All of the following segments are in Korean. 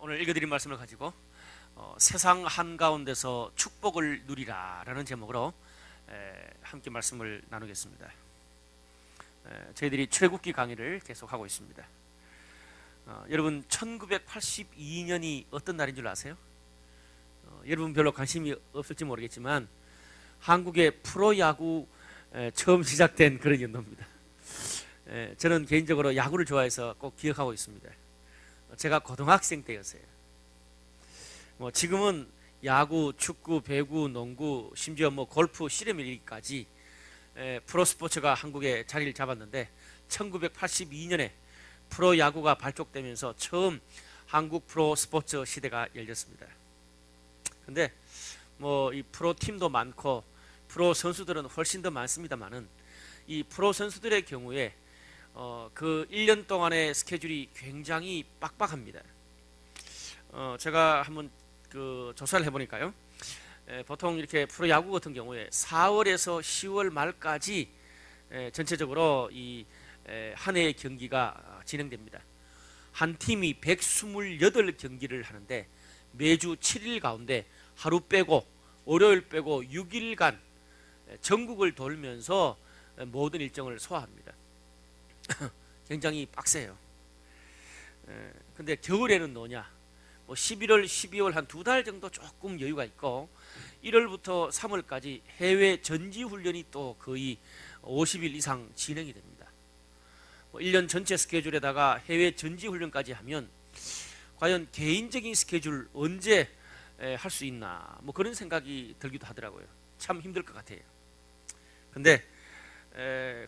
오늘 읽어드린 말씀을 가지고 세상 한가운데서 축복을 누리라 라는 제목으로 함께 말씀을 나누겠습니다. 저희들이 출애굽기 강의를 계속하고 있습니다. 여러분 1982년이 어떤 날인 줄 아세요? 여러분 별로 관심이 없을지 모르겠지만 한국의 프로야구 처음 시작된 그런 연도입니다. 저는 개인적으로 야구를 좋아해서 꼭 기억하고 있습니다. 제가 고등학생 때였어요. 지금은 야구, 축구, 배구, 농구, 심지어 골프, 씨름일까지 프로스포츠가 한국에 자리를 잡았는데 1982년에 프로야구가 발족되면서 처음 한국 프로스포츠 시대가 열렸습니다. 근데 이 프로팀도 많고 프로 선수들은 훨씬 더 많습니다만은 이 프로 선수들의 경우에 그 1년 동안의 스케줄이 굉장히 빡빡합니다. 제가 한번 조사를 해보니까요. 보통 이렇게 프로야구 같은 경우에 4월에서 10월 말까지 전체적으로 이 한 해의 경기가 진행됩니다. 한 팀이 128경기를 하는데 매주 7일 가운데 하루 빼고 월요일 빼고 6일간 전국을 돌면서 모든 일정을 소화합니다. 굉장히 빡세요. 근데 겨울에는 뭐냐? 11월, 12월 한 2달 정도 조금 여유가 있고 1월부터 3월까지 해외 전지훈련이 또 거의 50일 이상 진행이 됩니다. 1년 전체 스케줄에다가 해외 전지훈련까지 하면 과연 개인적인 스케줄 언제 할 수 있나 그런 생각이 들기도 하더라고요. 참 힘들 것 같아요. 근데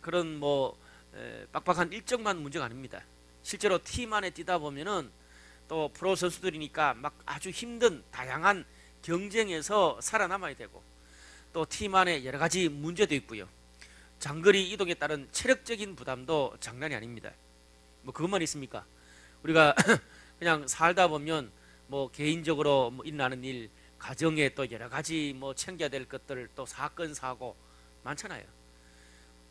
그런 빡빡한 일정만 문제가 아닙니다. 실제로 팀 안에 뛰다 보면은 또 프로 선수들이니까 아주 힘든 다양한 경쟁에서 살아남아야 되고 또 팀 안에 여러 가지 문제도 있고요. 장거리 이동에 따른 체력적인 부담도 장난이 아닙니다. 그것만 있습니까? 우리가 그냥 살다 보면 개인적으로 일어나는 일, 가정에 또 여러 가지 챙겨야 될 것들, 또 사건 사고 많잖아요.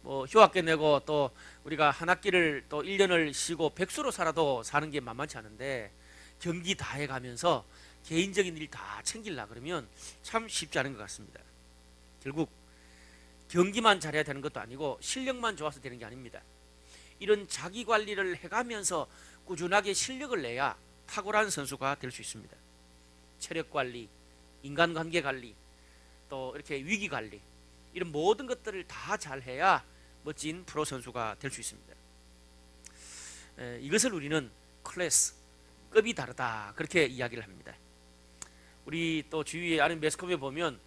휴학계 내고 또 우리가 한 학기를 또 1년을 쉬고 백수로 살아도 사는 게 만만치 않은데 경기 다 해가면서 개인적인 일 다 챙기려 그러면 참 쉽지 않은 것 같습니다. 결국 경기만 잘해야 되는 것도 아니고 실력만 좋아서 되는 게 아닙니다. 이런 자기 관리를 해가면서 꾸준하게 실력을 내야 탁월한 선수가 될 수 있습니다. 체력 관리, 인간관계 관리, 또 이렇게 위기 관리, 이런 모든 것들을 다 잘해야 멋진 프로 선수가 될 수 있습니다. 이것을 우리는 클래스, 급이 다르다 그렇게 이야기를 합니다. 우리 또 주위에 아는 매스컴에 보면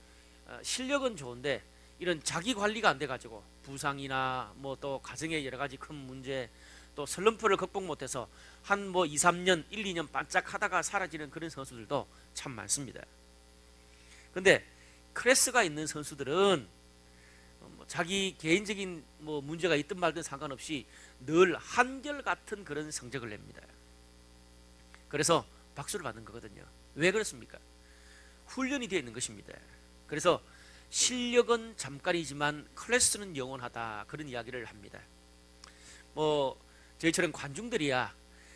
실력은 좋은데 이런 자기 관리가 안 돼가지고 부상이나 또 가정의 여러 가지 큰 문제, 또 슬럼프를 극복 못해서 한 2, 3년, 1, 2년 반짝하다가 사라지는 그런 선수들도 참 많습니다. 근데 클래스가 있는 선수들은 자기 개인적인 문제가 있든 말든 상관없이 늘 한결같은 그런 성적을 냅니다. 그래서 박수를 받는 거거든요. 왜 그렇습니까? 훈련이 되어 있는 것입니다. 그래서 실력은 잠깐이지만 클래스는 영원하다 그런 이야기를 합니다. 저희처럼 관중들이야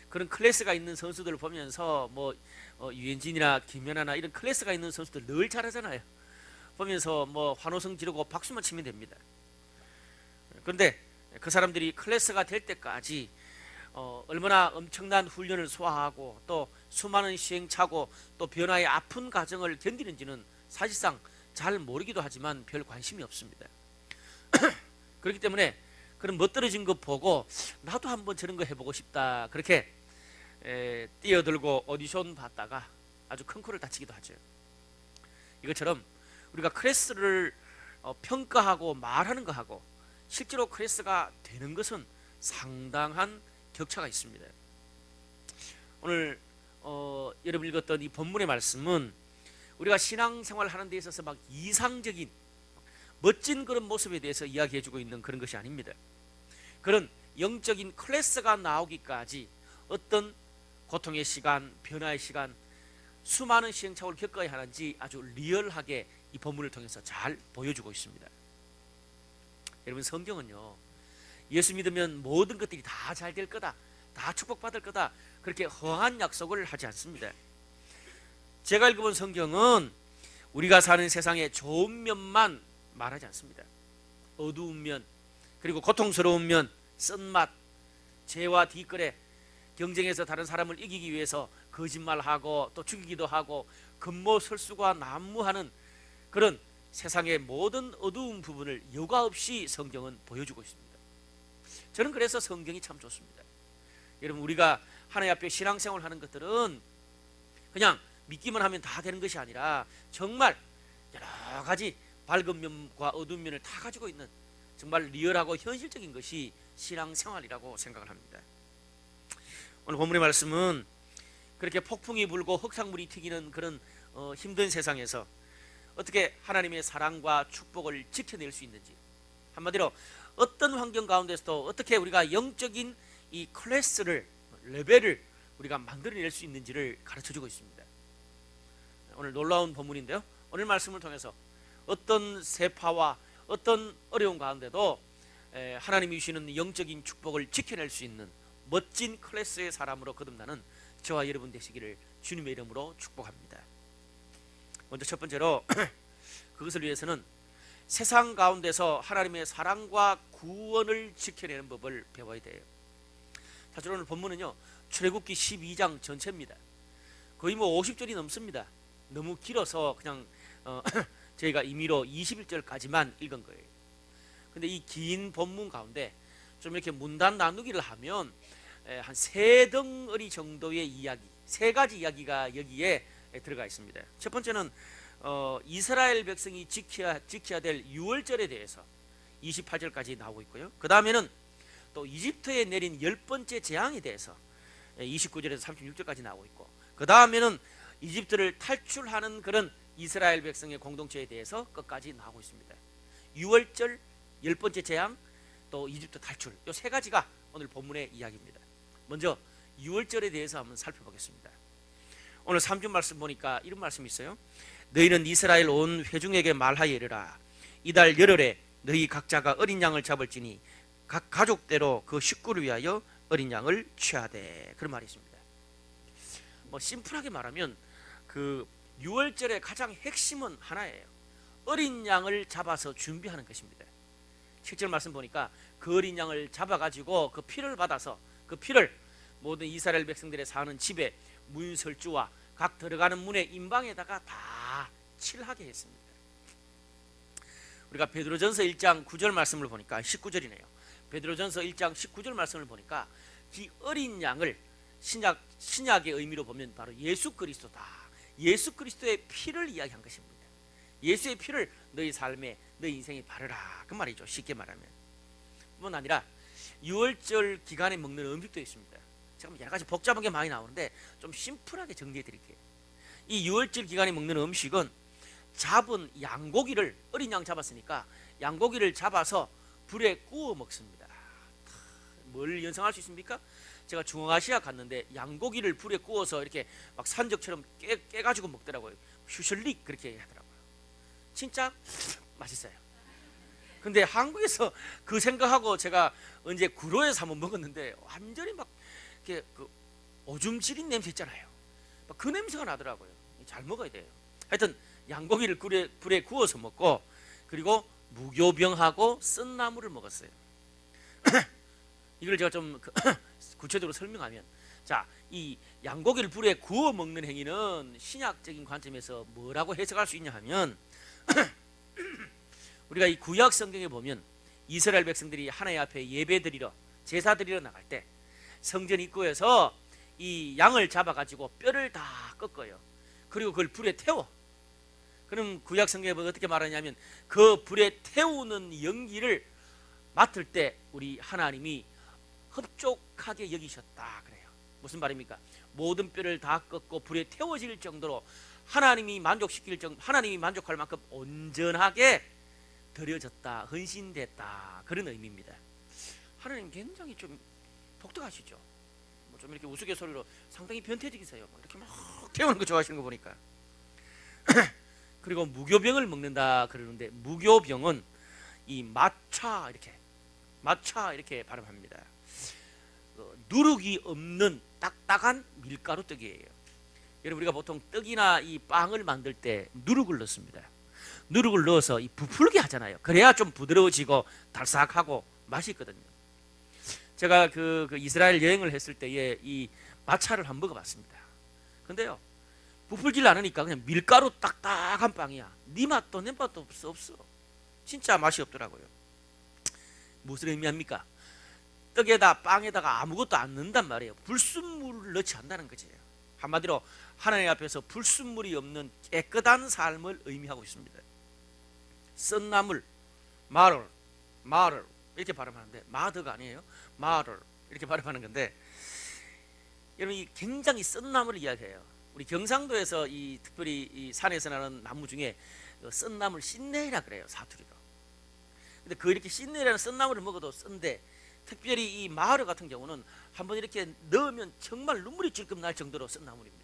그런 클래스가 있는 선수들을 보면서 유현진이나 김연아나 이런 클래스가 있는 선수들 늘 잘하잖아요. 보면서 환호성 지르고 박수만 치면 됩니다. 그런데 그 사람들이 클래스가 될 때까지 얼마나 엄청난 훈련을 소화하고 또 수많은 시행착오 또 변화의 아픈 과정을 견디는지는 사실상 잘 모르기도 하지만 별 관심이 없습니다. 그렇기 때문에 그런 멋들어진 거 보고 나도 한번 저런 거 해보고 싶다 그렇게 뛰어들고 오디션 받다가 아주 큰 코를 다치기도 하죠. 이것처럼 우리가 클래스를 평가하고 말하는 거하고 실제로 클래스가 되는 것은 상당한 격차가 있습니다. 오늘 여러분 읽었던 이 본문의 말씀은 우리가 신앙생활 하는 데 있어서 이상적인 멋진 그런 모습에 대해서 이야기해주고 있는 그런 것이 아닙니다. 그런 영적인 클래스가 나오기까지 어떤 고통의 시간, 변화의 시간, 수많은 시행착오를 겪어야 하는지 아주 리얼하게 이 본문을 통해서 잘 보여주고 있습니다. 여러분 성경은요 예수 믿으면 모든 것들이 다 잘 될 거다, 다 축복받을 거다 그렇게 허한 약속을 하지 않습니다. 제가 읽어본 성경은 우리가 사는 세상의 좋은 면만 말하지 않습니다. 어두운 면, 그리고 고통스러운 면, 쓴맛, 죄와 뒷거래, 경쟁에서 다른 사람을 이기기 위해서 거짓말하고 또 죽이기도 하고 금모설수가 난무하는 그런 세상의 모든 어두운 부분을 여과 없이 성경은 보여주고 있습니다. 저는 그래서 성경이 참 좋습니다. 여러분, 우리가 하나님 앞에 신앙생활을 하는 것들은 그냥 믿기만 하면 다 되는 것이 아니라 정말 여러 가지 밝은 면과 어두운 면을 다 가지고 있는 정말 리얼하고 현실적인 것이 신앙생활이라고 생각을 합니다. 오늘 본문의 말씀은 그렇게 폭풍이 불고 흙탕물이 튀기는 그런 힘든 세상에서 어떻게 하나님의 사랑과 축복을 지켜낼 수 있는지, 한마디로 어떤 환경 가운데서도 어떻게 우리가 영적인 이 클래스를, 레벨을 우리가 만들어낼 수 있는지를 가르쳐주고 있습니다. 오늘 놀라운 본문인데요, 오늘 말씀을 통해서 어떤 세파와 어떤 어려운 가운데도 하나님이 주시는 영적인 축복을 지켜낼 수 있는 멋진 클래스의 사람으로 거듭나는 저와 여러분 되시기를 주님의 이름으로 축복합니다. 먼저 첫 번째로 그것을 위해서는 세상 가운데서 하나님의 사랑과 구원을 지켜내는 법을 배워야 돼요. 사실 오늘 본문은요, 출애굽기 12장 전체입니다. 거의 뭐 50절이 넘습니다. 너무 길어서 그냥 저희가 임의로 21절까지만 읽은 거예요. 근데 이 긴 본문 가운데 좀 이렇게 문단 나누기를 하면 한 세 덩어리 정도의 이야기, 세 가지 이야기가 여기에 들어가 있습니다. 첫 번째는 이스라엘 백성이 지켜야 될 유월절에 대해서 28절까지 나오고 있고요. 그 다음에는 또 이집트에 내린 10번째 재앙에 대해서 29절에서 36절까지 나오고 있고, 그 다음에는 이집트를 탈출하는 그런 이스라엘 백성의 공동체에 대해서 끝까지 나오고 있습니다. 유월절, 10번째 재앙, 또 이집트 탈출, 이 세 가지가 오늘 본문의 이야기입니다. 먼저 유월절에 대해서 한번 살펴보겠습니다. 오늘 3주 말씀 보니까 이런 말씀이 있어요. 너희는 이스라엘 온 회중에게 말하여 이르라. 이달 열흘에 너희 각자가 어린 양을 잡을지니 각 가족대로 그 식구를 위하여 어린 양을 취하되, 그런 말이 있습니다. 뭐 심플하게 말하면 그 유월절의 가장 핵심은 하나예요. 어린 양을 잡아서 준비하는 것입니다. 실제 말씀 보니까 그 어린 양을 잡아가지고 그 피를 받아서 그 피를 모든 이스라엘 백성들의 사는 집에 문설주와 각 들어가는 문의 임방에다가 다 칠하게 했습니다. 우리가 베드로전서 1장 9절 말씀을 보니까 19절이네요. 베드로전서 1장 19절 말씀을 보니까 이 어린 양을 신약의 의미로 보면 바로 예수 그리스도다. 예수 그리스도의 피를 이야기한 것입니다. 예수의 피를 너희 삶에, 너희 인생에 바르라, 그 말이죠. 쉽게 말하면. 뿐만 아니라 유월절 기간에 먹는 음식도 있습니다. 제가 여러 가지 복잡한 게 많이 나오는데 좀 심플하게 정리해 드릴게요. 이 유월절 기간에 먹는 음식은 잡은 양고기를, 어린 양 잡았으니까 양고기를 잡아서 불에 구워 먹습니다. 뭘 연상할 수 있습니까? 제가 중앙아시아 갔는데 양고기를 불에 구워서 이렇게 막 산적처럼 깨가지고 먹더라고요. 슈셜릭 그렇게 하더라고요. 진짜 맛있어요. 근데 한국에서 그 생각하고 제가 언제 구로에서 한번 먹었는데 완전히 막 이렇게 그 오줌 지린 냄새 있잖아요. 막 그 냄새가 나더라고요. 잘 먹어야 돼요. 하여튼 양고기를 불에 구워서 먹고, 그리고 무교병하고 쓴나물을 먹었어요. 이걸 제가 좀 구체적으로 설명하면, 자, 이 양고기를 불에 구워 먹는 행위는 신약적인 관점에서 뭐라고 해석할 수 있냐 하면 우리가 이 구약 성경에 보면 이스라엘 백성들이 하나님 앞에 예배드리러, 제사드리러 나갈 때 성전 입구에서 이 양을 잡아가지고 뼈를 다 꺾어요. 그리고 그걸 불에 태워. 그럼 구약 성경에 어떻게 말하냐면 그 불에 태우는 연기를 맡을 때 우리 하나님이 흡족하게 여기셨다 그래요. 무슨 말입니까? 모든 뼈를 다 꺾고 불에 태워질 정도로 하나님이 만족할 만큼 온전하게 드려졌다, 헌신됐다, 그런 의미입니다. 하나님 굉장히 좀 독특하시죠. 좀 이렇게 우스갯소리로 상당히 변태적이세요. 이렇게 막 태우는 거 좋아하시는 거 보니까. 그리고 무교병을 먹는다 그러는데, 무교병은 이 마차 이렇게 발음합니다. 누룩이 없는 딱딱한 밀가루 떡이에요. 여러분, 우리가 보통 떡이나 이 빵을 만들 때 누룩을 넣습니다. 누룩을 넣어서 이 부풀게 하잖아요. 그래야 좀 부드러워지고 달싹하고 맛이 있거든요. 제가 그 이스라엘 여행을 했을 때에 이 마차를 한번 먹어봤습니다. 근데요, 부풀질 않으니까 그냥 밀가루 딱딱한 빵이야. 네 맛도 내 맛도 없어. 진짜 맛이 없더라고요. 무슨 의미합니까? 떡에다 빵에다가 아무것도 안 넣는단 말이에요. 불순물을 넣지 않는다는 거지. 한마디로 하나님 앞에서 불순물이 없는 깨끗한 삶을 의미하고 있습니다. 썬나물, 마를 이렇게 발음하는데, 마더가 아니에요. 마를 이렇게 발음하는 건데, 여러분, 이 굉장히 썬나물을 이야기해요. 우리 경상도에서 이 특별히 이 산에서 나는 나무 중에 썬나물 신내라 그래요, 사투리로. 근데 그 이렇게 신내라는 썬나물을 먹어도 쓴데, 특별히 이 마을 같은 경우는 한번 이렇게 넣으면 정말 눈물이 질끔 날 정도로 썬나물입니다.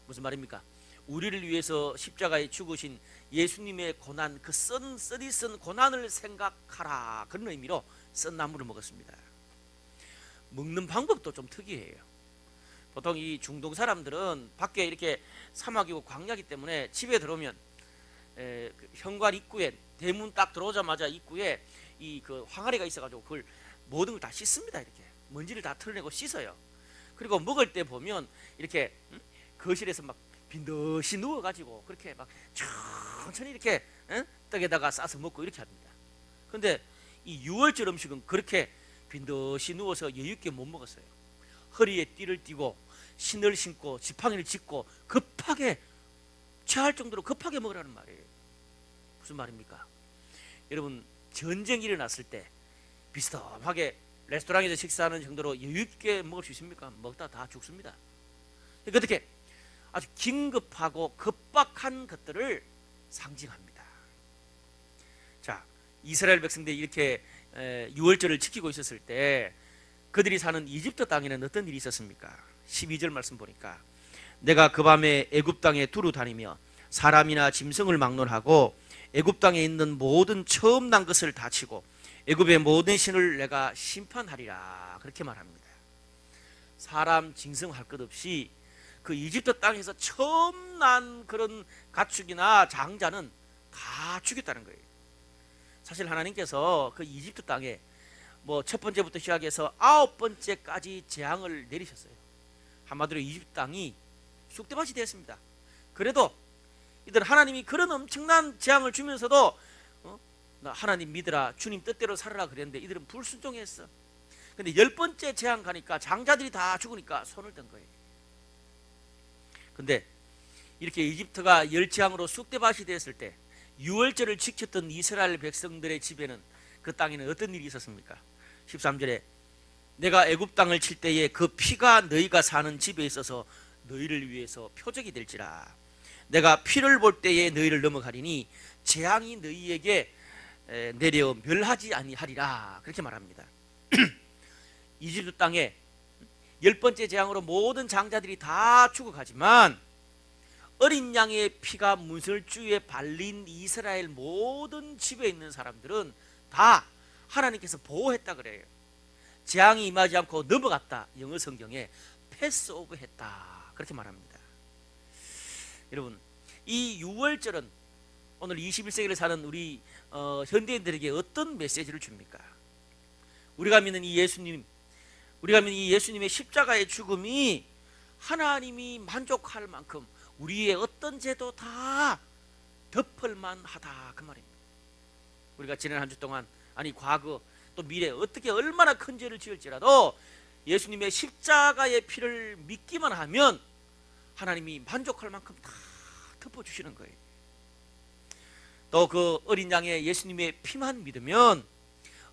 무슨 말입니까? 우리를 위해서 십자가에 죽으신 예수님의 고난, 그 쓰디 쓴 고난을 생각하라, 그런 의미로 썬나물을 먹었습니다. 먹는 방법도 좀 특이해요. 보통 이 중동 사람들은 밖에 이렇게 사막이고 광야이기 때문에 집에 들어오면 그 현관 입구에, 대문 딱 들어오자마자 입구에 이 그 항아리가 있어가지고 그걸 모든 걸 다 씻습니다. 이렇게 먼지를 다 털어내고 씻어요. 그리고 먹을 때 보면 이렇게 거실에서 막 빈듯이 누워가지고 그렇게 막 천천히 이렇게 떡에다가 싸서 먹고 이렇게 합니다. 근데 이 유월절 음식은 그렇게 빈듯이 누워서 여유있게 못 먹었어요. 허리에 띠를 띠고 신을 신고 지팡이를 짚고 급하게 취할 정도로 급하게 먹으라는 말이에요. 무슨 말입니까? 여러분, 전쟁이 일어났을 때 비스듬하게 레스토랑에서 식사하는 정도로 여유있게 먹을 수 있습니까? 먹다 다 죽습니다. 그러니까 어떻게 아주 긴급하고 급박한 것들을 상징합니다. 자, 이스라엘 백성들이 이렇게 유월절을 지키고 있었을 때 그들이 사는 이집트 땅에는 어떤 일이 있었습니까? 12절 말씀 보니까, 내가 그 밤에 애굽 땅에 두루 다니며 사람이나 짐승을 막론하고 애굽 땅에 있는 모든 처음 난 것을 다 치고 애굽의 모든 신을 내가 심판하리라, 그렇게 말합니다. 사람, 짐승 할 것 없이 그 이집트 땅에서 처음 난 그런 가축이나 장자는 다 죽였다는 거예요. 사실 하나님께서 그 이집트 땅에 뭐 첫 번째부터 시작해서 9번째까지 재앙을 내리셨어요. 한마디로 이집트 땅이 쑥대밭이 됐습니다. 그래도 이들 하나님이 그런 엄청난 재앙을 주면서도 나 하나님 믿으라, 주님 뜻대로 살아라 그랬는데 이들은 불순종했어. 근데 10번째 재앙 가니까 장자들이 다 죽으니까 손을 든 거예요. 근데 이렇게 이집트가 열재앙으로 쑥대밭이 됐을 때 유월절을 지켰던 이스라엘 백성들의 집에는, 그 땅에는 어떤 일이 있었습니까? 13절에 내가 애굽 땅을 칠 때에 그 피가 너희가 사는 집에 있어서 너희를 위해서 표적이 될지라. 내가 피를 볼 때에 너희를 넘어가리니 재앙이 너희에게 내려 멸하지 아니하리라, 그렇게 말합니다. 이집트 땅에 10번째 재앙으로 모든 장자들이 다 죽어가지만 어린 양의 피가 문설주에 발린 이스라엘 모든 집에 있는 사람들은 다 하나님께서 보호했다 그래요. 재앙이 임하지 않고 넘어갔다. 영어 성경에 패스 오브 했다, 그렇게 말합니다. 여러분, 이 유월절은 오늘 21세기를 사는 우리 현대인들에게 어떤 메시지를 줍니까? 우리가 믿는 이 예수님의 십자가의 죽음이 하나님이 만족할 만큼 우리의 어떤 죄도 다 덮을만 하다, 그 말입니다. 우리가 지난 한 주 동안, 아니 과거 또 미래 어떻게 얼마나 큰 죄를 지을지라도 예수님의 십자가의 피를 믿기만 하면 하나님이 만족할 만큼 다 덮어주시는 거예요. 또 그 어린 양의 예수님의 피만 믿으면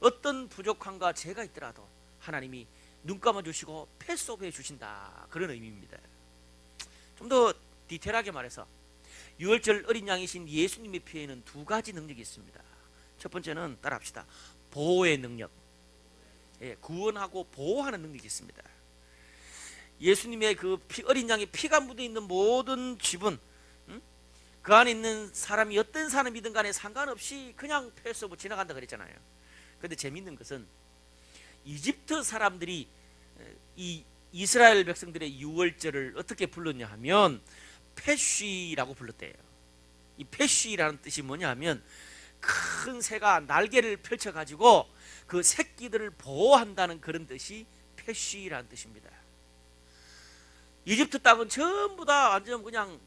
어떤 부족함과 죄가 있더라도 하나님이 눈 감아주시고 패스오브 해주신다, 그런 의미입니다. 좀 더 디테일하게 말해서 유월절 어린 양이신 예수님의 피에는 두 가지 능력이 있습니다. 첫 번째는 따라합시다. 보호의 능력, 구원하고 보호하는 능력이 있습니다. 예수님의 그 어린 양의 피가 묻어있는 모든 집은 그 안에 있는 사람이 어떤 사람이든 간에 상관없이 그냥 패스오브 지나간다 그랬잖아요. 그런데 재밌는 것은 이집트 사람들이 이 이스라엘 백성들의 유월절을 어떻게 불렀냐 하면 패쉬라고 불렀대요. 이 패쉬라는 뜻이 뭐냐 하면 큰 새가 날개를 펼쳐가지고 그 새끼들을 보호한다는 그런 뜻이 패쉬라는 뜻입니다. 이집트 땅은 전부 다 완전 그냥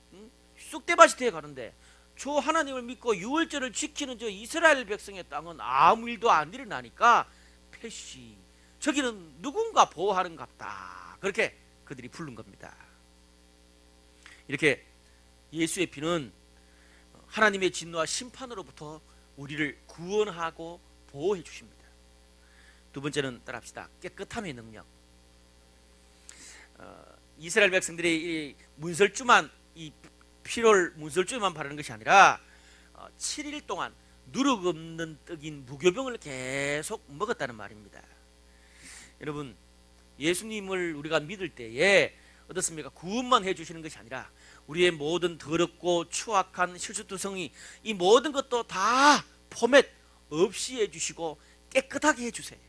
쑥대밭이 되어 가는데 저 하나님을 믿고 유월절을 지키는 저 이스라엘 백성의 땅은 아무 일도 안 일어나니까 패쉬, 저기는 누군가 보호하는 갑다, 그렇게 그들이 부른 겁니다. 이렇게 예수의 피는 하나님의 진노와 심판으로부터 우리를 구원하고 보호해 주십니다. 두 번째는 따라합시다. 깨끗함의 능력. 이스라엘 백성들이 이 문설주만, 이 피를 문설주만 바르는 것이 아니라 7일 동안 누룩 없는 떡인 무교병을 계속 먹었다는 말입니다. 여러분, 예수님을 우리가 믿을 때에 어떻습니까? 구원만 해주시는 것이 아니라 우리의 모든 더럽고 추악한 실수투성이, 이 모든 것도 다 포맷 없이 해주시고 깨끗하게 해주세요.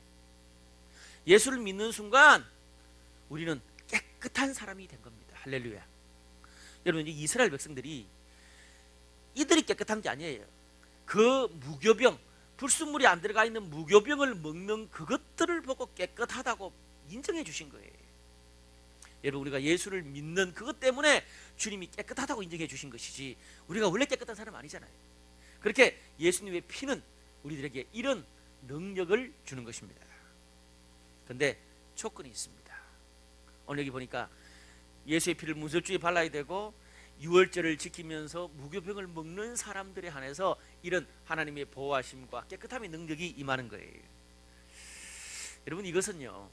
예수를 믿는 순간 우리는 깨끗한 사람이 된 겁니다. 할렐루야. 여러분, 이스라엘 백성들이 이들이 깨끗한 게 아니에요. 그 무교병, 불순물이 안 들어가 있는 무교병을 먹는 그것들을 보고 깨끗하다고 인정해 주신 거예요. 여러분, 우리가 예수를 믿는 그것 때문에 주님이 깨끗하다고 인정해 주신 것이지 우리가 원래 깨끗한 사람 아니잖아요. 그렇게 예수님의 피는 우리들에게 이런 능력을 주는 것입니다. 그런데 조건이 있습니다. 오늘 여기 보니까 예수의 피를 문설주에 발라야 되고 유월절을 지키면서 무교병을 먹는 사람들에 한해서 이런 하나님의 보호하심과 깨끗함의 능력이 임하는 거예요. 여러분, 이것은요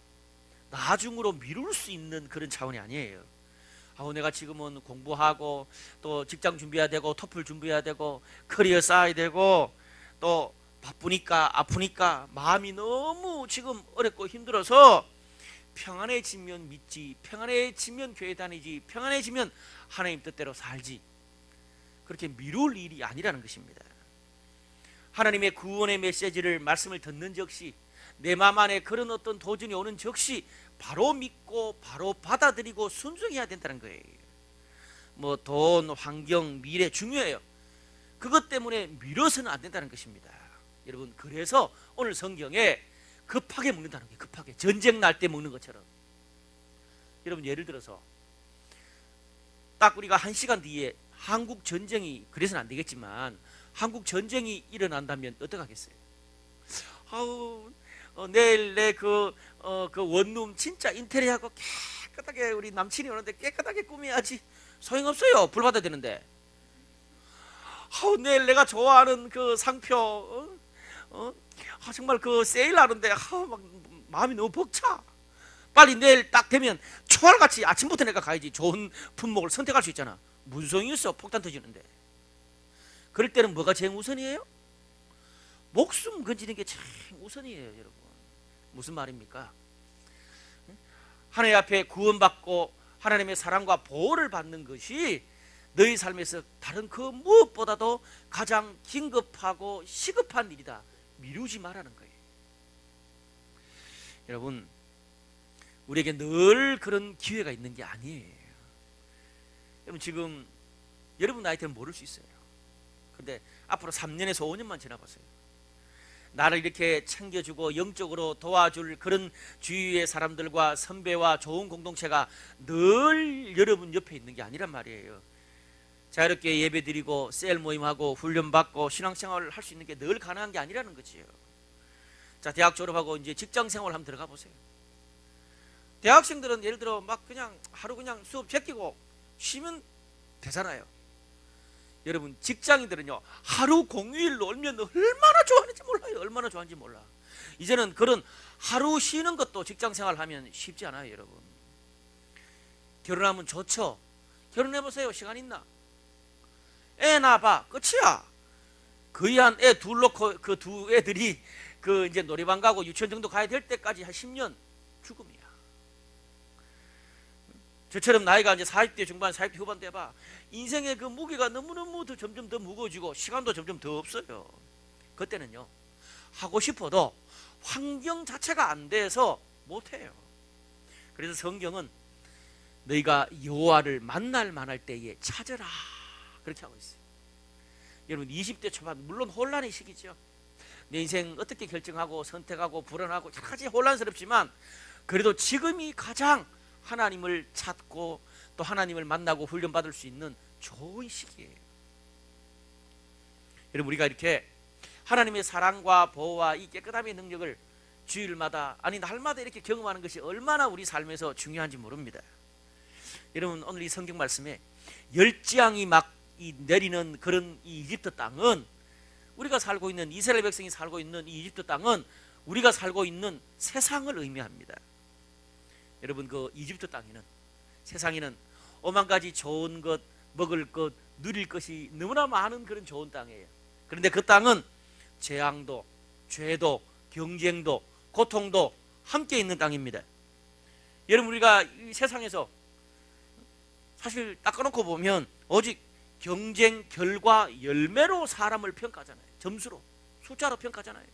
나중으로 미룰 수 있는 그런 차원이 아니에요. 내가 지금은 공부하고 또 직장 준비해야 되고 토플 준비해야 되고 커리어 쌓아야 되고 또 바쁘니까 아프니까 마음이 너무 지금 어렵고 힘들어서 평안해지면 믿지, 평안해지면 교회 다니지, 평안해지면 하나님 뜻대로 살지, 그렇게 미룰 일이 아니라는 것입니다. 하나님의 구원의 메시지를, 말씀을 듣는 즉시 내 마음 안에 그런 어떤 도전이 오는 즉시 바로 믿고 바로 받아들이고 순종해야 된다는 거예요. 뭐 돈, 환경, 미래 중요해요. 그것 때문에 미뤄서는 안 된다는 것입니다. 여러분, 그래서 오늘 성경에 급하게 먹는다는 게, 급하게 전쟁 날 때 먹는 것처럼. 여러분, 예를 들어서 딱 우리가 1시간 뒤에 한국 전쟁이, 그래서는 안 되겠지만 한국 전쟁이 일어난다면 어떡하겠어요? 내일 내 그 원룸 진짜 인테리어하고 깨끗하게, 우리 남친이 오는데 깨끗하게 꾸며야지. 소용없어요. 불 받아야 되는데. 내일 내가 좋아하는 그 상표 정말 그 세일하는데 막 마음이 너무 벅차. 빨리 내일 딱 되면 초알같이 아침부터 내가 가야지. 좋은 품목을 선택할 수 있잖아. 무슨 소용이 있어, 폭탄 터지는데. 그럴 때는 뭐가 제일 우선이에요? 목숨 건지는 게 제일 우선이에요. 여러분, 무슨 말입니까? 하나님 앞에 구원받고 하나님의 사랑과 보호를 받는 것이 너희 삶에서 다른 그 무엇보다도 가장 긴급하고 시급한 일이다. 미루지 말라는 거예요. 여러분, 우리에게 늘 그런 기회가 있는 게 아니에요. 여러분, 지금 여러분 나이 때는 모를 수 있어요. 근데 앞으로 3년에서 5년만 지나보세요. 나를 이렇게 챙겨주고 영적으로 도와줄 그런 주위의 사람들과 선배와 좋은 공동체가 늘 여러분 옆에 있는 게 아니란 말이에요. 자유롭게 예배드리고 셀 모임하고 훈련받고 신앙생활을 할 수 있는 게 늘 가능한 게 아니라는 거지요. 자, 대학 졸업하고 이제 직장생활 한번 들어가 보세요. 대학생들은 예를 들어 막 그냥 하루 그냥 수업 제끼고 쉬면 되잖아요. 여러분, 직장인들은요 하루 공휴일 놀면 얼마나 좋아하는지 몰라요. 얼마나 좋아하는지 몰라. 이제는 그런 하루 쉬는 것도 직장생활 하면 쉽지 않아요. 여러분, 결혼하면 좋죠. 결혼해보세요. 시간 있나? 애 낳아봐. 끝이야. 거의 한 애 둘 놓고 그 두 애들이 그 이제 놀이방 가고 유치원 정도 가야 될 때까지 한 10년 죽음이야. 저처럼 나이가 이제 40대 중반, 40대 후반 돼봐. 인생의 그 무게가 너무너무 점점 더 무거워지고 시간도 점점 더 없어요. 그때는요 하고 싶어도 환경 자체가 안 돼서 못해요. 그래서 성경은 너희가 여호와를 만날 만할 때에 찾으라 그렇게 하고 있어요. 여러분 20대 초반 물론 혼란의 시기죠. 내 인생 어떻게 결정하고 선택하고 불안하고 여러 가지 혼란스럽지만 그래도 지금이 가장 하나님을 찾고 또 하나님을 만나고 훈련받을 수 있는 좋은 시기예요. 여러분 우리가 이렇게 하나님의 사랑과 보호와 이 깨끗함의 능력을 주일마다 아니 날마다 이렇게 경험하는 것이 얼마나 우리 삶에서 중요한지 모릅니다. 여러분 오늘 이 성경 말씀에 열지양이 막 내리는 그런 이 이집트 땅은 우리가 살고 있는 이스라엘 백성이 살고 있는 이 이집트 땅은 우리가 살고 있는 세상을 의미합니다. 여러분 그 이집트 땅에는 세상에는 오만 가지 좋은 것, 먹을 것, 누릴 것이 너무나 많은 그런 좋은 땅이에요. 그런데 그 땅은 재앙도, 죄도, 경쟁도, 고통도 함께 있는 땅입니다. 여러분 우리가 이 세상에서 사실 닦아놓고 보면 오직 경쟁, 결과, 열매로 사람을 평가하잖아요. 점수로, 숫자로 평가하잖아요.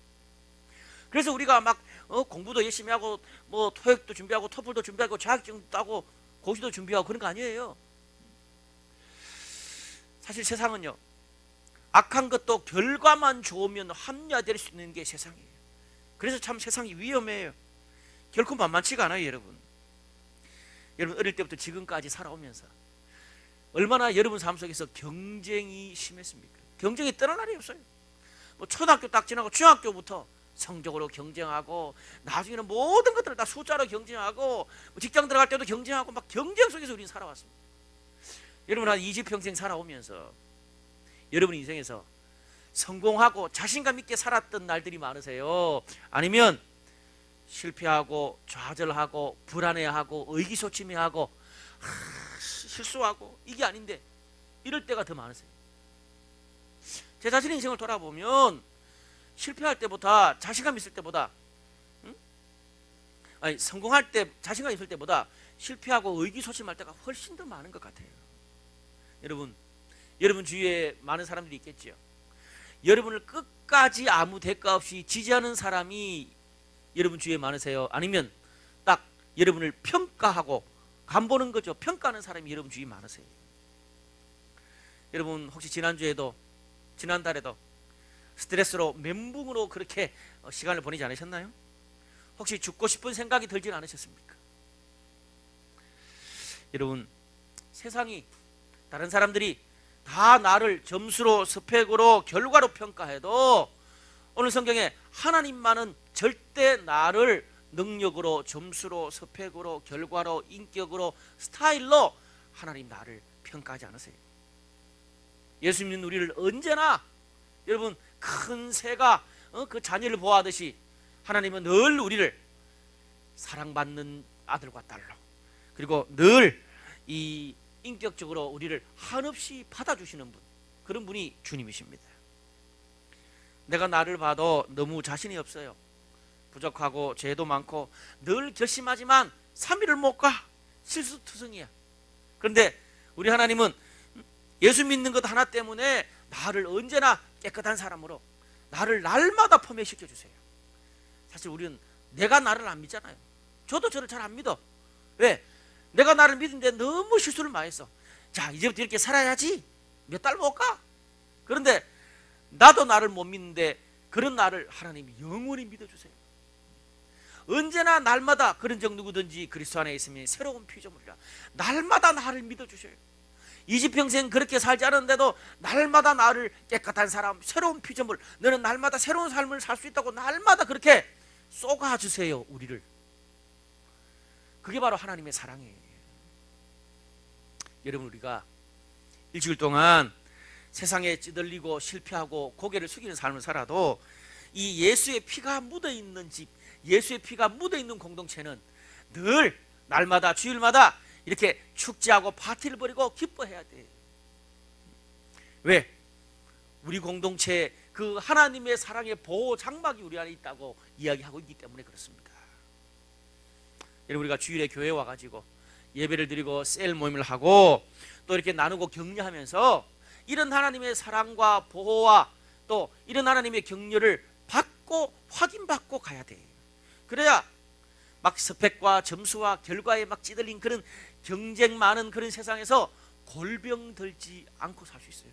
그래서 우리가 막 공부도 열심히 하고 뭐 토익도 준비하고 토플도 준비하고 자격증도 따고 고시도 준비하고 그런 거 아니에요. 사실 세상은요 악한 것도 결과만 좋으면 합리화될 수 있는 게 세상이에요. 그래서 참 세상이 위험해요. 결코 만만치가 않아요. 여러분 어릴 때부터 지금까지 살아오면서 얼마나 여러분 삶 속에서 경쟁이 심했습니까? 경쟁이 떠날 날이 없어요. 뭐 초등학교 딱 지나고 중학교부터 성적으로 경쟁하고 나중에는 모든 것들을 다 숫자로 경쟁하고 뭐 직장 들어갈 때도 경쟁하고 막 경쟁 속에서 우리는 살아왔습니다. 여러분 한 20평생 살아오면서 여러분 인생에서 성공하고 자신감 있게 살았던 날들이 많으세요? 아니면 실패하고 좌절하고 불안해하고 의기소침해하고 실수하고 이게 아닌데 이럴 때가 더 많으세요? 제 자신의 인생을 돌아보면 실패할 때보다 자신감 있을 때보다 아니 성공할 때 자신감 있을 때보다 실패하고 의기소침할 때가 훨씬 더 많은 것 같아요. 여러분 주위에 많은 사람들이 있겠죠. 여러분을 끝까지 아무 대가 없이 지지하는 사람이 여러분 주위에 많으세요? 아니면 딱 여러분을 평가하고 간보는 거죠. 평가하는 사람이 여러분 주위에 많으세요? 여러분 혹시 지난주에도 지난달에도 스트레스로 멘붕으로 그렇게 시간을 보내지 않으셨나요? 혹시 죽고 싶은 생각이 들진 않으셨습니까? 여러분 세상이 다른 사람들이 다 나를 점수로 스펙으로 결과로 평가해도 오늘 성경에 하나님만은 절대 나를 능력으로 점수로 스펙으로 결과로 인격으로 스타일로 하나님 나를 평가하지 않으세요. 예수 믿는 우리를 언제나 여러분 큰 새가 그 자녀를 보호하듯이 하나님은 늘 우리를 사랑받는 아들과 딸로 그리고 늘 이 인격적으로 우리를 한없이 받아주시는 분, 그런 분이 주님이십니다. 내가 나를 봐도 너무 자신이 없어요. 부족하고 죄도 많고 늘 결심하지만 3일을 못 가. 실수투성이야. 그런데 우리 하나님은 예수 믿는 것 하나 때문에 나를 언제나 깨끗한 사람으로 나를 날마다 포맷시켜 주세요. 사실 우리는 내가 나를 안 믿잖아요. 저도 저를 잘 안 믿어. 왜? 내가 나를 믿는데 너무 실수를 많이 했어. 자, 이제부터 이렇게 살아야지. 몇 달 못 가. 그런데 나도 나를 못 믿는데 그런 나를 하나님이 영원히 믿어주세요. 언제나 날마다 그런 적 누구든지 그리스도 안에 있으면 새로운 피조물이라. 날마다 나를 믿어주셔요. 20평생 그렇게 살지 않았는데도 날마다 나를 깨끗한 사람, 새로운 피조물, 너는 날마다 새로운 삶을 살 수 있다고 날마다 그렇게 쏘아주세요. 우리를. 그게 바로 하나님의 사랑이에요. 여러분 우리가 일주일 동안 세상에 찌들리고 실패하고 고개를 숙이는 삶을 살아도 이 예수의 피가 묻어있는 집, 예수의 피가 묻어있는 공동체는 늘 날마다 주일마다 이렇게 축제하고 파티를 벌이고 기뻐해야 돼. 왜? 우리 공동체에 그 하나님의 사랑의 보호 장막이 우리 안에 있다고 이야기하고 있기 때문에 그렇습니다. 여러분 우리가 주일에 교회에 와가지고 예배를 드리고 셀 모임을 하고 또 이렇게 나누고 격려하면서 이런 하나님의 사랑과 보호와 또 이런 하나님의 격려를 받고 확인받고 가야 돼. 그래야 막 스펙과 점수와 결과에 막 찌들린 그런 경쟁 많은 그런 세상에서 골병 들지 않고 살 수 있어요.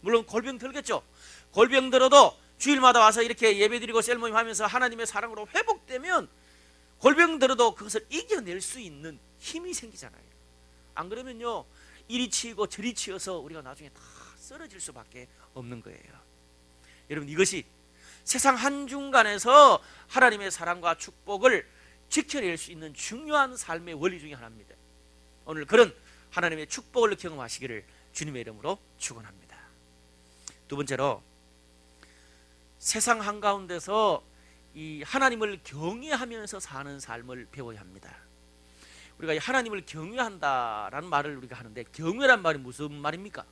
물론 골병 들겠죠. 골병 들어도 주일마다 와서 이렇게 예배드리고 셀모임 하면서 하나님의 사랑으로 회복되면 골병 들어도 그것을 이겨낼 수 있는 힘이 생기잖아요. 안 그러면요, 이리 치이고 저리 치여서 우리가 나중에 다 쓰러질 수밖에 없는 거예요. 여러분, 이것이 세상 한중간에서 하나님의 사랑과 축복을 지켜낼 수 있는 중요한 삶의 원리 중에 하나입니다. 오늘 그런 하나님의 축복을 경험하시기를 주님의 이름으로 축원합니다. 두 번째로, 세상 한가운데서 이 하나님을 경외하면서 사는 삶을 배워야 합니다. 우리가 하나님을 경외한다라는 말을 우리가 하는데, 경외란 말이 무슨 말입니까?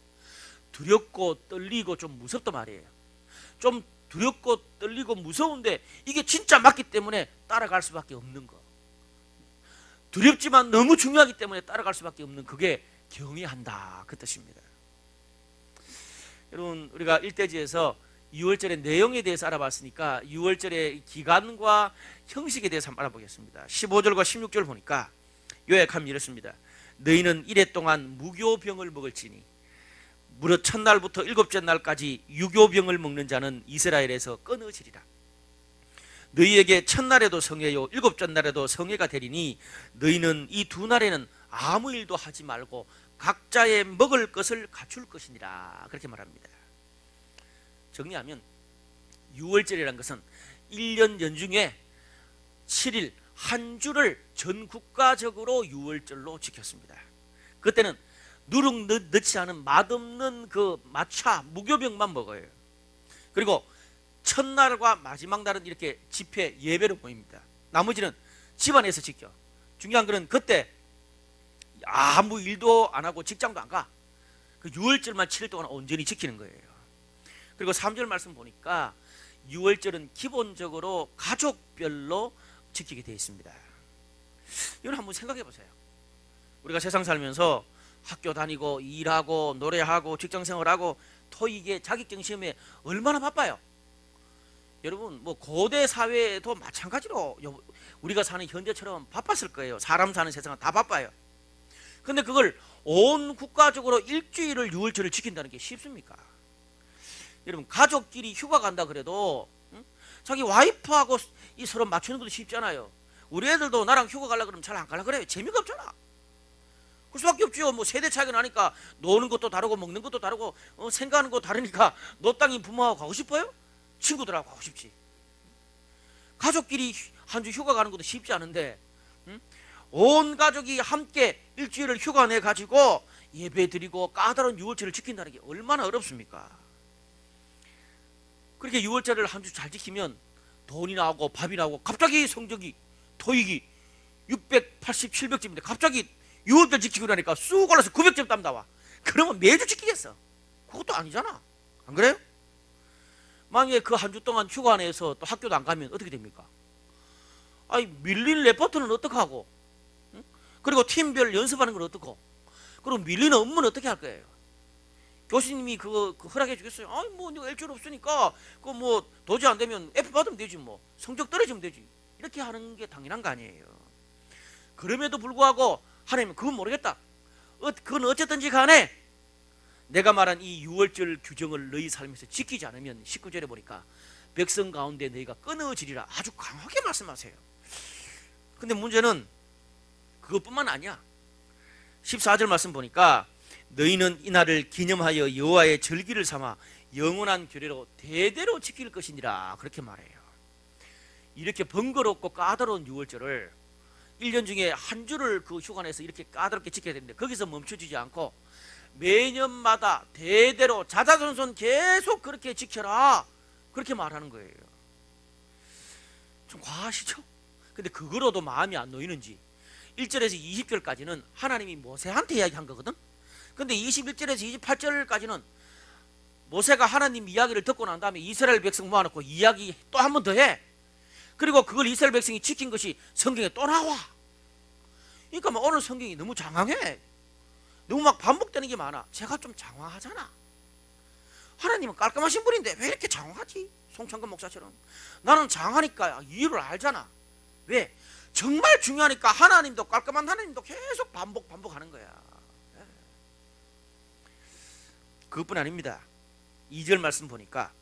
두렵고 떨리고 좀 무섭단 말이에요. 좀 두렵고 떨리고 무서운데 이게 진짜 맞기 때문에 따라갈 수밖에 없는 거. 두렵지만 너무 중요하기 때문에 따라갈 수밖에 없는, 그게 경외한다, 그 뜻입니다. 여러분, 우리가 일대지에서 유월절의 내용에 대해서 알아봤으니까 유월절의 기간과 형식에 대해서 한번 알아보겠습니다. 15절과 16절 보니까 요약하면 이렇습니다. 너희는 이래 동안 무교병을 먹을지니 무릇 첫날부터 일곱째 날까지 유교병을 먹는 자는 이스라엘에서 끊어지리라. 너희에게 첫날에도 성회요 일곱째 날에도 성회가 되리니 너희는 이 두 날에는 아무 일도 하지 말고 각자의 먹을 것을 갖출 것이니라, 그렇게 말합니다. 정리하면 유월절이라는 것은 1년 연중에 7일 한 주를 전 국가적으로 유월절로 지켰습니다. 그때는 누룩 넣지 않은 맛없는 그 마차 무교병만 먹어요. 그리고 첫날과 마지막 날은 이렇게 집회 예배로 보입니다. 나머지는 집안에서 지켜. 중요한 것은 그때 아무 일도 안 하고 직장도 안 가. 그 유월절만 7일 동안 온전히 지키는 거예요. 그리고 3절 말씀 보니까 유월절은 기본적으로 가족별로 지키게 되어 있습니다. 이걸 한번 생각해 보세요. 우리가 세상 살면서 학교 다니고 일하고 노래하고 직장생활하고 토익에 자격증 시험에 얼마나 바빠요. 여러분, 뭐 고대 사회에도 마찬가지로 우리가 사는 현대처럼 바빴을 거예요. 사람 사는 세상은 다 바빠요. 근데 그걸 온 국가적으로 일주일을 유월절을 지킨다는 게 쉽습니까? 여러분, 가족끼리 휴가 간다 그래도 자기 와이프하고 이 서로 맞추는 것도 쉽잖아요. 우리 애들도 나랑 휴가 가려고 그러면 잘 안 가려고 그래요. 재미가 없잖아. 그 수밖에 없죠. 뭐 세대 차이가 나니까 노는 것도 다르고 먹는 것도 다르고 생각하는 것도 다르니까 너 땅인 부모하고 가고 싶어요? 친구들하고 가고 싶지. 가족끼리 한 주 휴가 가는 것도 쉽지 않은데 온 가족이 함께 일주일을 휴가 내가지고 예배 드리고 까다로운 유월절을 지킨다는 게 얼마나 어렵습니까? 그렇게 유월절을 한 주 잘 지키면 돈이 나오고 밥이 나오고, 갑자기 성적이 토익이 680, 700점인데 갑자기 유월절 지키고 나니까 쑥 올라서 900점 땀 나와. 그러면 매주 지키겠어? 그것도 아니잖아. 안 그래요? 만약에 그 한 주 동안 휴가 내서 또 학교도 안 가면 어떻게 됩니까? 아니, 밀린 레포트는 어떡하고, 응? 그리고 팀별 연습하는 건 어떡하고, 그리고 밀리는 업무는 어떻게 할 거예요? 교수님이 그거 허락해 주겠어요? 아니, 뭐 일주일 없으니까 그거 뭐 도저히 안 되면 F 받으면 되지, 뭐 성적 떨어지면 되지, 이렇게 하는 게 당연한 거 아니에요. 그럼에도 불구하고 하나님은 그건 모르겠다. 그건 어쨌든지 간에 내가 말한 이 유월절 규정을 너희 삶에서 지키지 않으면 19절에 보니까 백성 가운데 너희가 끊어지리라, 아주 강하게 말씀하세요. 근데 문제는 그것뿐만 아니야. 14절 말씀 보니까 너희는 이날을 기념하여 여호와의 절기를 삼아 영원한 규례로 대대로 지킬 것이니라, 그렇게 말해요. 이렇게 번거롭고 까다로운 유월절을 1년 중에 한 주를 그 휴가 내서 이렇게 까다롭게 지켜야 되는데 거기서 멈춰지지 않고 매년마다 대대로 자자손손 계속 그렇게 지켜라, 그렇게 말하는 거예요. 좀 과하시죠? 근데 그거로도 마음이 안 놓이는지 1절에서 20절까지는 하나님이 모세한테 이야기한 거거든. 근데 21절에서 28절까지는 모세가 하나님 이야기를 듣고 난 다음에 이스라엘 백성 모아놓고 이야기 또 한 번 더 해. 그리고 그걸 이스라엘 백성이 지킨 것이 성경에 또 나와. 그러니까 뭐 오늘 성경이 너무 장황해. 너무 막 반복되는 게 많아. 제가 좀 장황하잖아. 하나님은 깔끔하신 분인데 왜 이렇게 장황하지? 송창근 목사처럼. 나는 장하니까 이유를 알잖아. 왜? 정말 중요하니까 하나님도 깔끔한 하나님도 계속 반복하는 거야. 그것뿐 아닙니다. 2절 말씀 보니까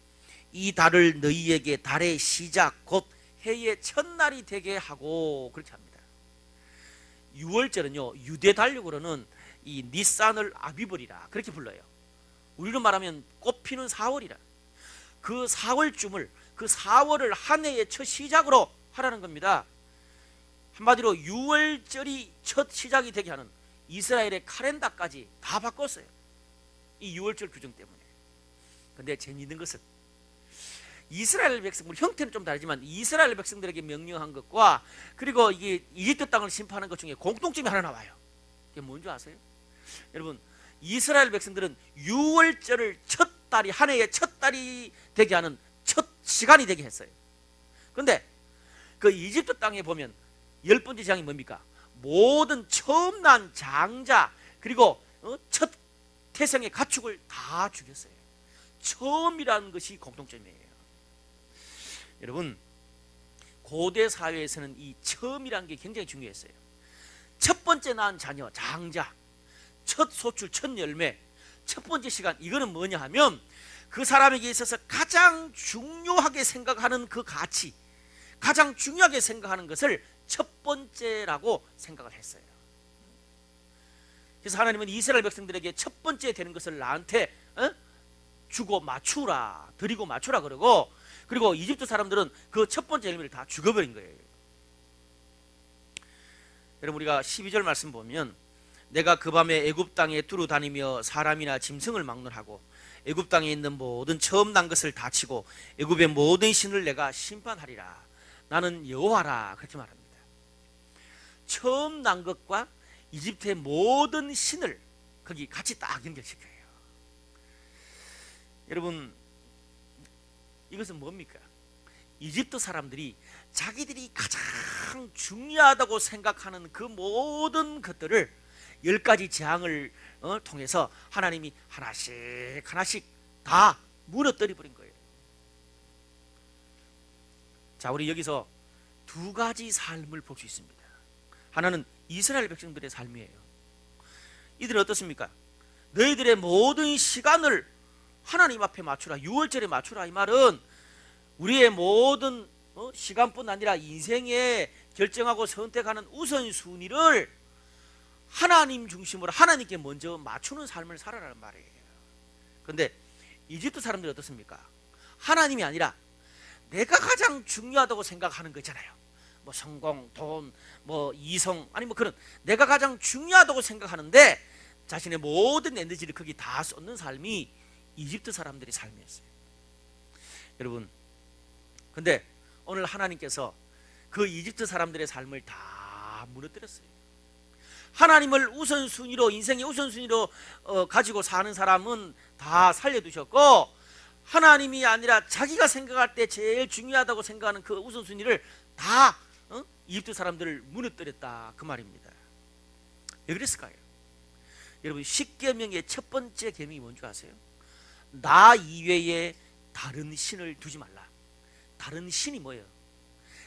이 달을 너희에게 달의 시작 곧 해의 첫날이 되게 하고 그렇게 합니다. 6월절은요 유대 달력으로는 이 니산을 아비벌이라 그렇게 불러요. 우리로 말하면 꽃피는 4월이라. 그 4월쯤을 그 4월을 한 해의 첫 시작으로 하라는 겁니다. 한마디로 6월절이 첫 시작이 되게 하는 이스라엘의 카렌다까지 다 바꿨어요. 이 6월절 규정 때문에. 근데 재미있는 것은 이스라엘 백성들, 형태는 좀 다르지만 이스라엘 백성들에게 명령한 것과 그리고 이게 이집트 땅을 심판하는 것 중에 공통점이 하나 나와요. 그게 뭔지 아세요? 여러분, 이스라엘 백성들은 6월절을 첫 달이, 한 해의 첫 달이 되게 하는 첫 시간이 되게 했어요. 그런데 그 이집트 땅에 보면 10번째 재앙이 뭡니까? 모든 처음 난 장자 그리고 첫 태생의 가축을 다 죽였어요. 처음이라는 것이 공통점이에요. 여러분, 고대 사회에서는 이 처음이라는 게 굉장히 중요했어요. 첫 번째 낳은 자녀, 장자, 첫 소출, 첫 열매, 첫 번째 시간, 이거는 뭐냐 하면 그 사람에게 있어서 가장 중요하게 생각하는 그 가치, 가장 중요하게 생각하는 것을 첫 번째라고 생각을 했어요. 그래서 하나님은 이스라엘 백성들에게 첫 번째 되는 것을 나한테 주고 맞추라, 드리고 맞추라 그러고, 그리고 이집트 사람들은 그 첫 번째 열매를 다 죽여버린 거예요. 여러분, 우리가 12절 말씀 보면 내가 그 밤에 애굽 땅에 두루 다니며 사람이나 짐승을 막론하고 애굽 땅에 있는 모든 처음 난 것을 다 치고 애굽의 모든 신을 내가 심판하리라. 나는 여호와라. 그렇게 말합니다. 처음 난 것과 이집트의 모든 신을 거기 같이 딱 연결시켜요. 여러분, 이것은 뭡니까? 이집트 사람들이 자기들이 가장 중요하다고 생각하는 그 모든 것들을 10가지 재앙을 통해서 하나님이 하나씩 하나씩 다 무너뜨려 버린 거예요. 자, 우리 여기서 두 가지 삶을 볼 수 있습니다. 하나는 이스라엘 백성들의 삶이에요. 이들은 어떻습니까? 너희들의 모든 시간을 하나님 앞에 맞추라, 6월절에 맞추라. 이 말은 우리의 모든 시간뿐 아니라 인생에 결정하고 선택하는 우선순위를 하나님 중심으로 하나님께 먼저 맞추는 삶을 살아라는 말이에요. 그런데 이집트 사람들이 어떻습니까? 하나님이 아니라 내가 가장 중요하다고 생각하는 거 있잖아요. 뭐 성공, 돈, 뭐 이성, 아니 뭐 그런 내가 가장 중요하다고 생각하는데 자신의 모든 에너지를 거기 다 쏟는 삶이 이집트 사람들의 삶이었어요. 여러분, 근데 오늘 하나님께서 그 이집트 사람들의 삶을 다 무너뜨렸어요. 하나님을 우선순위로, 인생의 우선순위로 가지고 사는 사람은 다 살려두셨고, 하나님이 아니라 자기가 생각할 때 제일 중요하다고 생각하는 그 우선순위를 다 이집트 사람들을 무너뜨렸다, 그 말입니다. 왜 그랬을까요? 여러분, 10계명의 첫 번째 계명이 뭔지 아세요? 나 이외에 다른 신을 두지 말라. 다른 신이 뭐예요?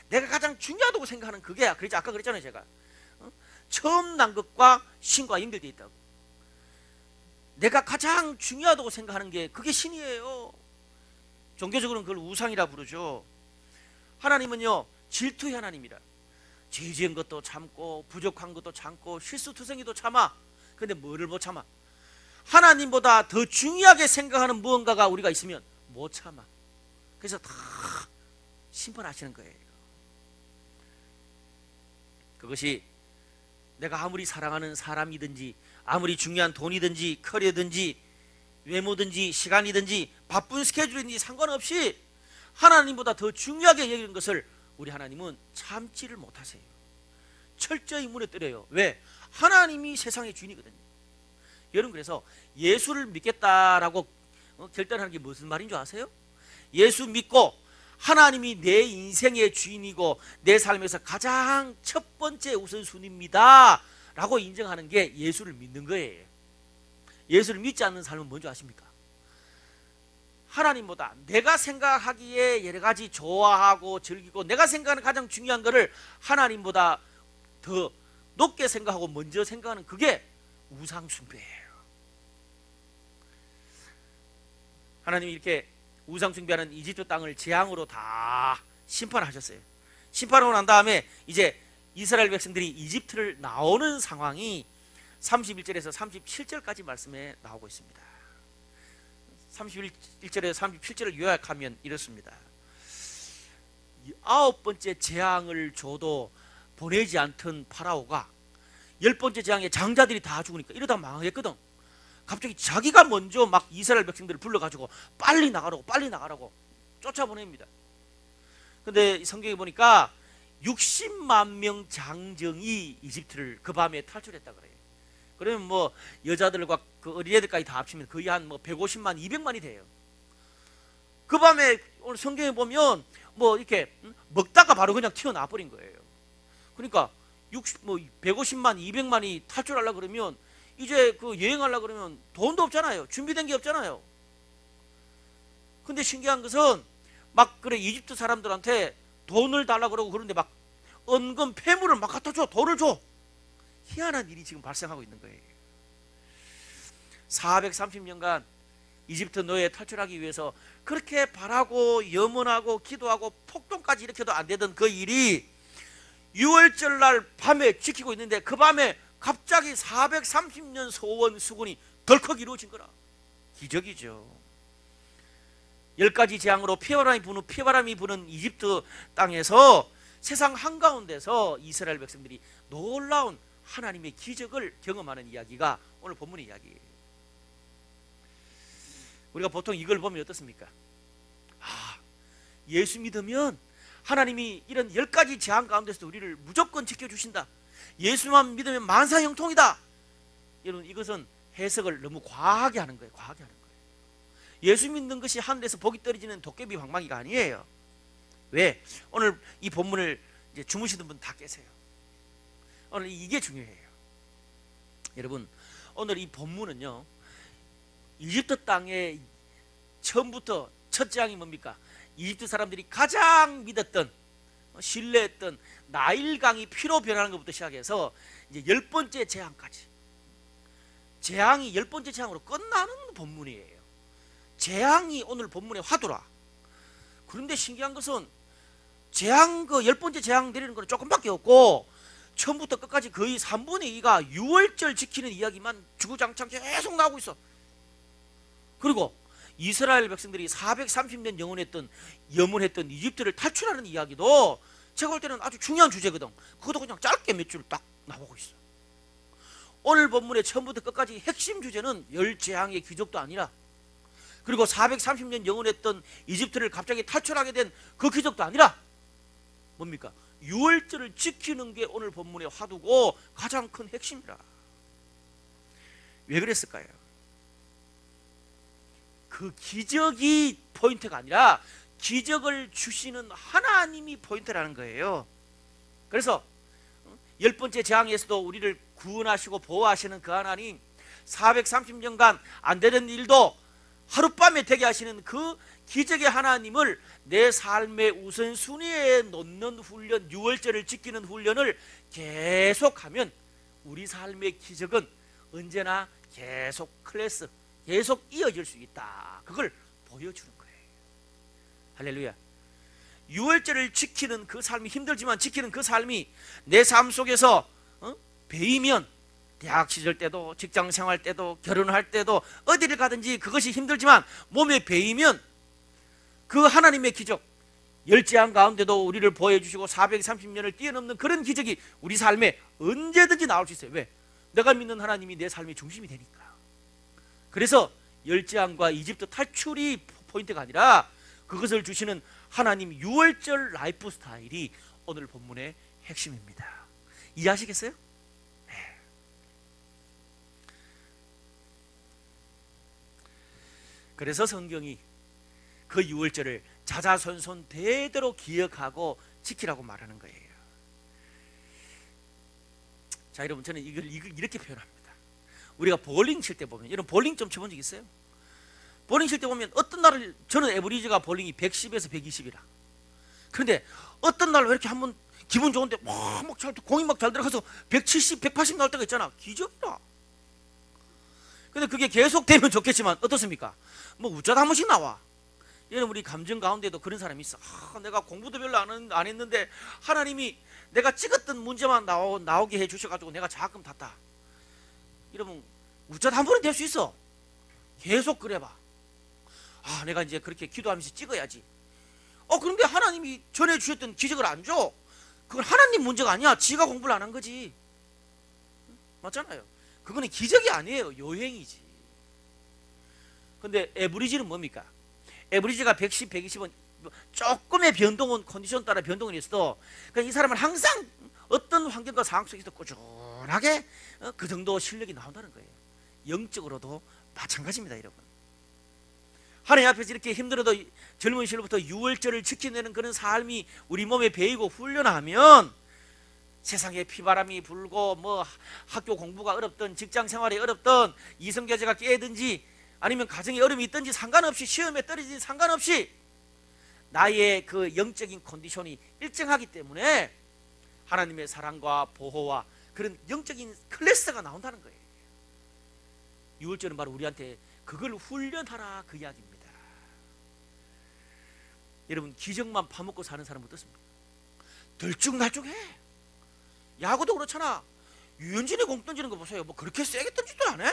내가 가장 중요하다고 생각하는 그게, 그러지 아까 그랬잖아요. 제가 처음 난 것과 신과 연결되어 있다고. 내가 가장 중요하다고 생각하는 게 그게 신이에요. 종교적으로는 그걸 우상이라 부르죠. 하나님은요, 질투의 하나님이라. 죄 지은 것도 참고 부족한 것도 참고 실수투성이도 참아. 근데 뭐를 못 참아? 하나님보다 더 중요하게 생각하는 무언가가 우리가 있으면 못 참아. 그래서 다 심판하시는 거예요. 그것이 내가 아무리 사랑하는 사람이든지, 아무리 중요한 돈이든지 커리어든지 외모든지 시간이든지 바쁜 스케줄이든지 상관없이 하나님보다 더 중요하게 여기는 것을 우리 하나님은 참지를 못하세요. 철저히 무너뜨려요. 왜? 하나님이 세상의 주인이거든요. 여러분, 그래서 예수를 믿겠다라고 결단하는 게 무슨 말인 줄 아세요? 예수 믿고 하나님이 내 인생의 주인이고 내 삶에서 가장 첫 번째 우선순위입니다 라고 인정하는 게 예수를 믿는 거예요. 예수를 믿지 않는 삶은 뭔지 아십니까? 하나님보다 내가 생각하기에 여러 가지 좋아하고 즐기고 내가 생각하는 가장 중요한 것을 하나님보다 더 높게 생각하고 먼저 생각하는 그게 우상숭배예요. 하나님이 이렇게 우상숭배하는 이집트 땅을 재앙으로 다 심판하셨어요. 심판하고 난 다음에 이제 이스라엘 백성들이 이집트를 나오는 상황이 31절에서 37절까지 말씀에 나오고 있습니다. 31절에서 37절을 요약하면 이렇습니다. 9번째 재앙을 줘도 보내지 않던 파라오가 10번째 재앙에 장자들이 다 죽으니까 이러다 망하겠거든. 갑자기 자기가 먼저 막 이스라엘 백성들을 불러가지고 빨리 나가라고 쫓아보냅니다. 근데 성경에 보니까 60만 명 장정이 이집트를 그 밤에 탈출했다 그래요. 그러면 뭐 여자들과 그 어린애들까지 다 합치면 거의 한 뭐 150만, 200만이 돼요. 그 밤에 오늘 성경에 보면 뭐 이렇게 먹다가 바로 그냥 튀어나와 버린 거예요. 그러니까 150만, 200만이 탈출하려고 그러면 이제 그 여행하려고 그러면 돈도 없잖아요. 준비된 게 없잖아요. 근데 신기한 것은 막 그래 이집트 사람들한테 돈을 달라고 그러고 그러는데 막 은금 폐물을 막 갖다 줘. 돈을 줘. 희한한 일이 지금 발생하고 있는 거예요. 430년간 이집트 노예 탈출하기 위해서 그렇게 바라고 염원하고 기도하고 폭동까지 일으켜도 안 되던 그 일이 6월절 날 밤에 지키고 있는데 그 밤에 갑자기 430년 소원 수군이 덜컥 이루어진 거라. 기적이죠. 10가지 재앙으로 피바람이 부는 이집트 땅에서 세상 한가운데서 이스라엘 백성들이 놀라운 하나님의 기적을 경험하는 이야기가 오늘 본문의 이야기예요. 우리가 보통 이걸 보면 어떻습니까? 예수 믿으면 하나님이 이런 10가지 재앙 가운데서도 우리를 무조건 지켜주신다. 예수만 믿으면 만사형통이다. 여러분, 이것은 해석을 너무 과하게 하는 거예요. 과하게 하는 거예요. 예수 믿는 것이 하늘에서 복이 떨어지는 도깨비 방망이가 아니에요. 왜? 오늘 이 본문을 이제 주무시는 분 다 깨세요. 오늘 이게 중요해요. 여러분, 오늘 이 본문은요, 이집트 땅에 처음부터 첫 재앙이 뭡니까? 이집트 사람들이 가장 믿었던, 신뢰했던 나일강이 피로 변하는 것부터 시작해서 이제 10번째 재앙까지, 재앙이 10번째 재앙으로 끝나는 본문이에요. 재앙이 오늘 본문의 화두라. 그런데 신기한 것은 재앙, 그 10번째 재앙 내리는 거는 조금밖에 없고 처음부터 끝까지 거의 3분의 2가 6월절 지키는 이야기만 주구장창 계속 나오고 있어. 그리고 이스라엘 백성들이 430년 염원했던 이집트를 탈출하는 이야기도 제가 볼 때는 아주 중요한 주제거든. 그것도 그냥 짧게 몇 줄 딱 나오고 있어. 오늘 본문의 처음부터 끝까지 핵심 주제는 10재앙의 기적도 아니라, 그리고 430년 염원했던 이집트를 갑자기 탈출하게 된 그 기적도 아니라 뭡니까? 6월절을 지키는 게 오늘 본문의 화두고 가장 큰 핵심이라. 왜 그랬을까요? 그 기적이 포인트가 아니라 기적을 주시는 하나님이 포인트라는 거예요. 그래서 10번째 재앙에서도 우리를 구원하시고 보호하시는 그 하나님, 430년간 안 되는 일도 하룻밤에 되게 하시는 그 기적의 하나님을 내 삶의 우선순위에 놓는 훈련, 6월절을 지키는 훈련을 계속하면 우리 삶의 기적은 언제나 계속 계속 이어질 수 있다. 그걸 보여주는 거예요. 할렐루야. 6월절을 지키는 그 삶이 힘들지만 지키는 그 삶이 내 삶 속에서 배이면 대학 시절 때도 직장 생활 때도 결혼할 때도 어디를 가든지 그것이 힘들지만 몸에 배이면 그 하나님의 기적, 10재앙 가운데도 우리를 보여주시고 430년을 뛰어넘는 그런 기적이 우리 삶에 언제든지 나올 수 있어요. 왜? 내가 믿는 하나님이 내 삶의 중심이 되니까. 그래서 10재앙과 이집트 탈출이 포인트가 아니라 그것을 주시는 하나님 6월절 라이프 스타일이 오늘 본문의 핵심입니다. 이해하시겠어요? 네. 그래서 성경이 그 6월절을 자자손손 대대로 기억하고 지키라고 말하는 거예요. 자, 여러분, 저는 이걸 이렇게 표현합니다. 우리가 볼링 칠 때 보면, 여러분 볼링 좀 쳐본 적 있어요? 볼링 칠 때 보면 어떤 날을 저는 에버리지가 볼링이 110에서 120이라. 그런데 어떤 날 왜 이렇게 한번 기분 좋은데 막 잘 공이 막 잘 들어가서 170, 180 나올 때가 있잖아. 기적이다. 근데 그게 계속되면 좋겠지만 어떻습니까? 뭐 웃자다 한 번씩 나와. 여러분 우리 감정 가운데도 그런 사람이 있어. 내가 공부도 별로 안 했는데 하나님이 내가 찍었던 문제만 나오게 해 주셔가지고 내가 장학금 탔다. 여러분 웃자다 한 번은 될 수 있어. 계속 그래봐. 내가 이제 그렇게 기도하면서 찍어야지. 그런데 하나님이 전해주셨던 기적을 안 줘. 그건 하나님 문제가 아니야. 지가 공부를 안 한 거지. 맞잖아요. 그거는 기적이 아니에요. 요행이지. 근데 에브리지는 뭡니까? 에브리지가 110, 120은 조금의 변동은 컨디션 따라 변동이 있어도 그러니까 이 사람은 항상 어떤 환경과 상황 속에서 꾸준하게 그 정도 실력이 나온다는 거예요. 영적으로도 마찬가지입니다, 여러분. 하나님 앞에서 이렇게 힘들어도 젊은 시절부터 유월절을 지켜내는 그런 삶이 우리 몸에 배이고 훈련하면 세상에 피바람이 불고 뭐 학교 공부가 어렵든 직장 생활이 어렵든 이성교제가 깨든지 아니면 가정에 어려움이 있든지 상관없이 시험에 떨어지든 상관없이 나의 그 영적인 컨디션이 일정하기 때문에 하나님의 사랑과 보호와 그런 영적인 클래스가 나온다는 거예요. 유월절은 바로 우리한테 그걸 훈련하라 그 이야기입니다. 여러분 기적만 파먹고 사는 사람 어떻습니까? 들쭉날쭉해. 야구도 그렇잖아. 유현진이 공 던지는 거 보세요. 뭐 그렇게 세게 던지도 안 해.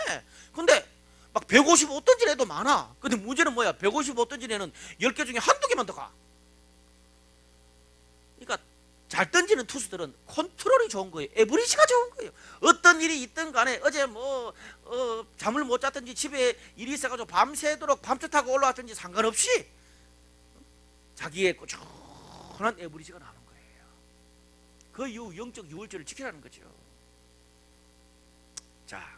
근데 막 155 던지는 애도 많아. 근데 문제는 뭐야? 155 던지는 애는 10개 중에 한두 개만 더 가. 그러니까 잘 던지는 투수들은 컨트롤이 좋은 거예요. 에브리지가 좋은 거예요. 어떤 일이 있든 간에 어제 뭐 잠을 못 잤든지 집에 일이 있어가지고 밤새도록 밤새 타고 올라왔든지 상관없이 자기의 꾸준한 에브리지가 나오는 거예요. 그 이후 영적 유월절을 지키라는 거죠. 자,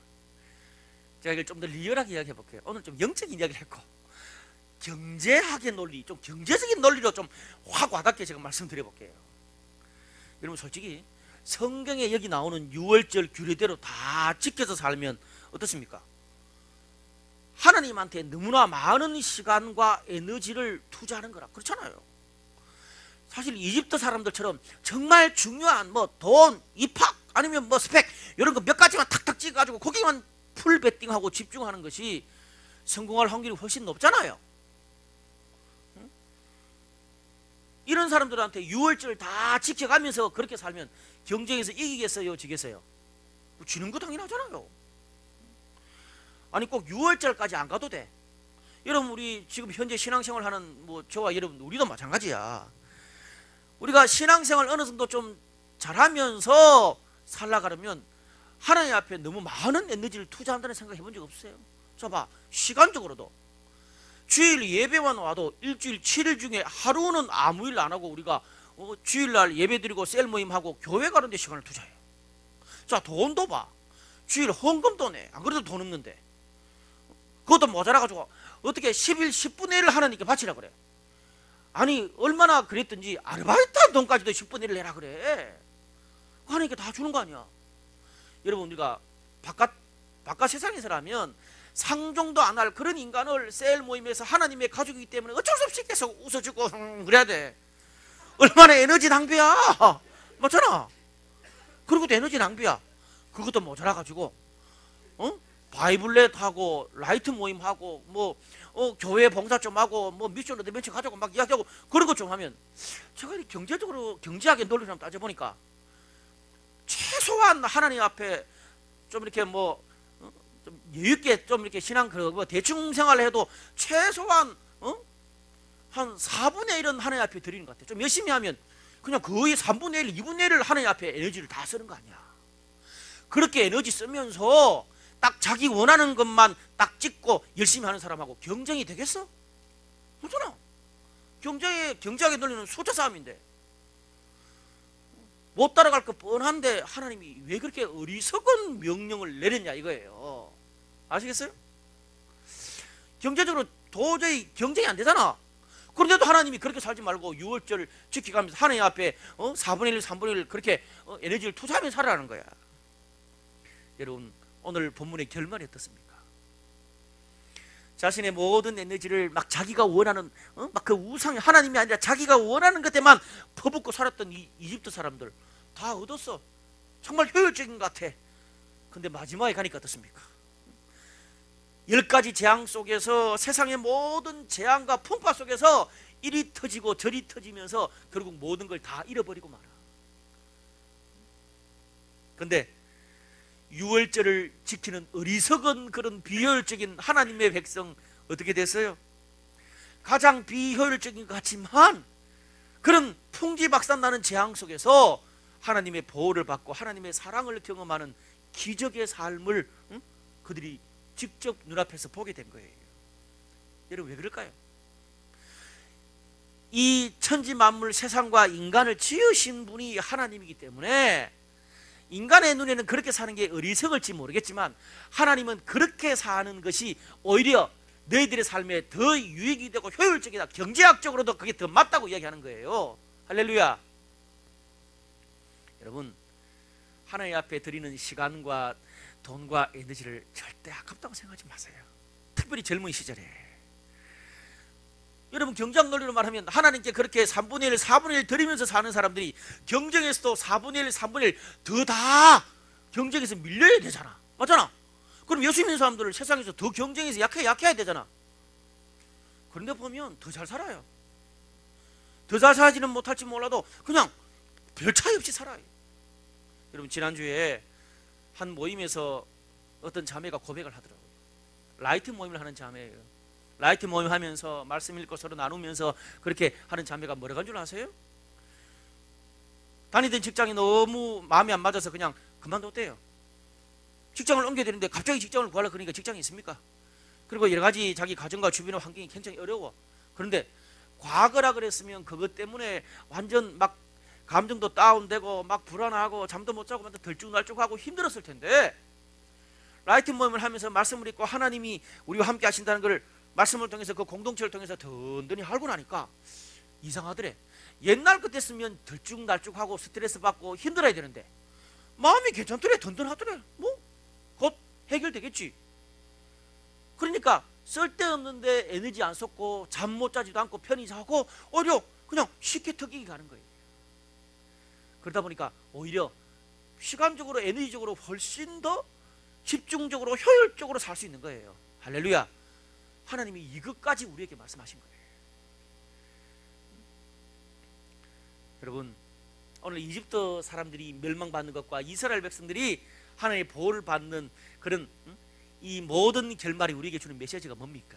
제가 이걸 좀 더 리얼하게 이야기해 볼게요. 오늘 좀 영적인 이야기를 했고 경제학의 논리, 좀 경제적인 논리로 좀 확 와닿게 제가 말씀드려 볼게요. 여러분 솔직히 성경에 여기 나오는 유월절 규례대로 다 지켜서 살면 어떻습니까? 하나님한테 너무나 많은 시간과 에너지를 투자하는 거라. 그렇잖아요. 사실 이집트 사람들처럼 정말 중요한 뭐 돈, 입학 아니면 뭐 스펙 이런 거 몇 가지만 탁탁 찍어가지고 거기만 풀 베팅하고 집중하는 것이 성공할 확률이 훨씬 높잖아요. 이런 사람들한테 유월절 다 지켜가면서 그렇게 살면 경쟁에서 이기겠어요? 지겠어요? 지는 거 당연하잖아요. 아니 꼭 유월절까지 안 가도 돼. 여러분 우리 지금 현재 신앙생활 하는 뭐 저와 여러분 우리도 마찬가지야. 우리가 신앙생활 어느 정도 좀 잘하면서 살아가려면 하나님 앞에 너무 많은 에너지를 투자한다는 생각 해본 적 없어요? 자 봐, 시간적으로도 주일 예배만 와도 일주일 7일 중에 하루는 아무 일 안 하고 우리가 주일날 예배 드리고 셀 모임하고 교회 가는 데 시간을 투자해요. 자 돈도 봐, 주일 헌금도 내. 안 그래도 돈 없는데 그것도 모자라가지고 어떻게 10일 10분의 1을 하나님께 바치라 그래. 아니 얼마나 그랬든지 아르바이트한 돈까지도 10분의 1을 내라 그래. 하나님께 다 주는 거 아니야. 여러분 우리가 바깥 세상에서라면 상종도 안 할 그런 인간을 셀 모임에서 하나님의 가족이기 때문에 어쩔 수 없이 계속 웃어주고 그래야 돼. 얼마나 에너지 낭비야. 맞잖아. 그리고도 에너지 낭비야. 그것도 모자라가지고 바이블렛 하고 라이트 모임 하고 뭐 교회 봉사 좀 하고 뭐 미션 어드벤처 가지고 막 이야기하고 그런 것 좀 하면 제가 경제적으로 경제학의 논리를 한번 따져보니까 최소한 하나님 앞에 좀 이렇게 뭐 좀 여유있게 좀 이렇게 신앙 뭐 대충 생활을 해도 최소한 한 4분의 1은 하나님 앞에 드리는 것 같아요. 좀 열심히 하면 그냥 거의 3분의 1, 2분의 1을 하나님 앞에 에너지를 다 쓰는 거 아니야. 그렇게 에너지 쓰면서 딱 자기 원하는 것만 딱 찍고 열심히 하는 사람하고 경쟁이 되겠어? 그렇잖아. 경제학의 논리는 숫자 싸움인데 못 따라갈 거 뻔한데 하나님이 왜 그렇게 어리석은 명령을 내렸냐 이거예요. 아시겠어요? 경제적으로 도저히 경쟁이 안 되잖아. 그런데도 하나님이 그렇게 살지 말고 유월절 지켜가면서 하나님 앞에 4분의 1, 3분의 1 그렇게 에너지를 투자하면서 살아라는 거야. 여러분 오늘 본문의 결말이 어떻습니까? 자신의 모든 에너지를 막 자기가 원하는 막 그 우상 하나님이 아니라 자기가 원하는 것에만 퍼붓고 살았던 이 이집트 사람들 다 얻었어. 정말 효율적인 것 같아. 근데 마지막에 가니까 어떻습니까? 10가지 재앙 속에서 세상의 모든 재앙과 풍파 속에서 이리 터지고 저리 터지면서 결국 모든 걸 다 잃어버리고 말아. 근데 유월절을 지키는 어리석은 그런 비효율적인 하나님의 백성 어떻게 됐어요? 가장 비효율적인 것 같지만 그런 풍지박산나는 재앙 속에서 하나님의 보호를 받고 하나님의 사랑을 경험하는 기적의 삶을 그들이 직접 눈앞에서 보게 된 거예요. 여러분 왜 그럴까요? 이 천지만물 세상과 인간을 지으신 분이 하나님이기 때문에 인간의 눈에는 그렇게 사는 게 어리석을지 모르겠지만 하나님은 그렇게 사는 것이 오히려 너희들의 삶에 더 유익이 되고 효율적이다. 경제학적으로도 그게 더 맞다고 이야기하는 거예요. 할렐루야. 여러분 하나님 앞에 드리는 시간과 돈과 에너지를 절대 아깝다고 생각하지 마세요. 특별히 젊은 시절에. 여러분 경제학 논리로 말하면 하나님께 그렇게 3분의 1, 4분의 1 드리면서 사는 사람들이 경쟁에서도 4분의 1, 3분의 1 더 다 경쟁에서 밀려야 되잖아. 맞잖아. 그럼 예수 믿는 사람들을 세상에서 더 경쟁에서 약해야 되잖아. 그런데 보면 더 잘 살아요. 더 잘 살지는 못할지 몰라도 그냥 별 차이 없이 살아요. 여러분 지난주에 한 모임에서 어떤 자매가 고백을 하더라고요. 라이트 모임을 하는 자매예요. 라이트 모임 하면서 말씀 읽고 서로 나누면서 그렇게 하는 자매가 뭐라고 한 줄 아세요? 다니던 직장이 너무 마음에 안 맞아서 그냥 그만뒀대요. 직장을 옮겨야 되는데 갑자기 직장을 구하려고 그러니까 직장이 있습니까? 그리고 여러 가지 자기 가정과 주변의 환경이 굉장히 어려워. 그런데 과거라 그랬으면 그것 때문에 완전 막 감정도 다운되고 막 불안하고 잠도 못 자고 막 들쭉날쭉하고 힘들었을 텐데 라이트 모임을 하면서 말씀을 읽고 하나님이 우리와 함께 하신다는 걸 말씀을 통해서 그 공동체를 통해서 든든히 알고 나니까 이상하더래. 옛날 같았으면 들쭉날쭉하고 스트레스 받고 힘들어야 되는데 마음이 괜찮더래. 든든하더래. 뭐 곧 해결되겠지. 그러니까 쓸데없는데 에너지 안 쏟고 잠 못 자지도 않고 편히 자고 오히려 그냥 쉽게 턱이기 가는 거예요. 그러다 보니까 오히려 시간적으로 에너지적으로 훨씬 더 집중적으로 효율적으로 살 수 있는 거예요. 할렐루야. 하나님이 이것까지 우리에게 말씀하신 거예요. 여러분 오늘 이집트 사람들이 멸망받는 것과 이스라엘 백성들이 하나님의 보호를 받는 그런 이 모든 결말이 우리에게 주는 메시지가 뭡니까?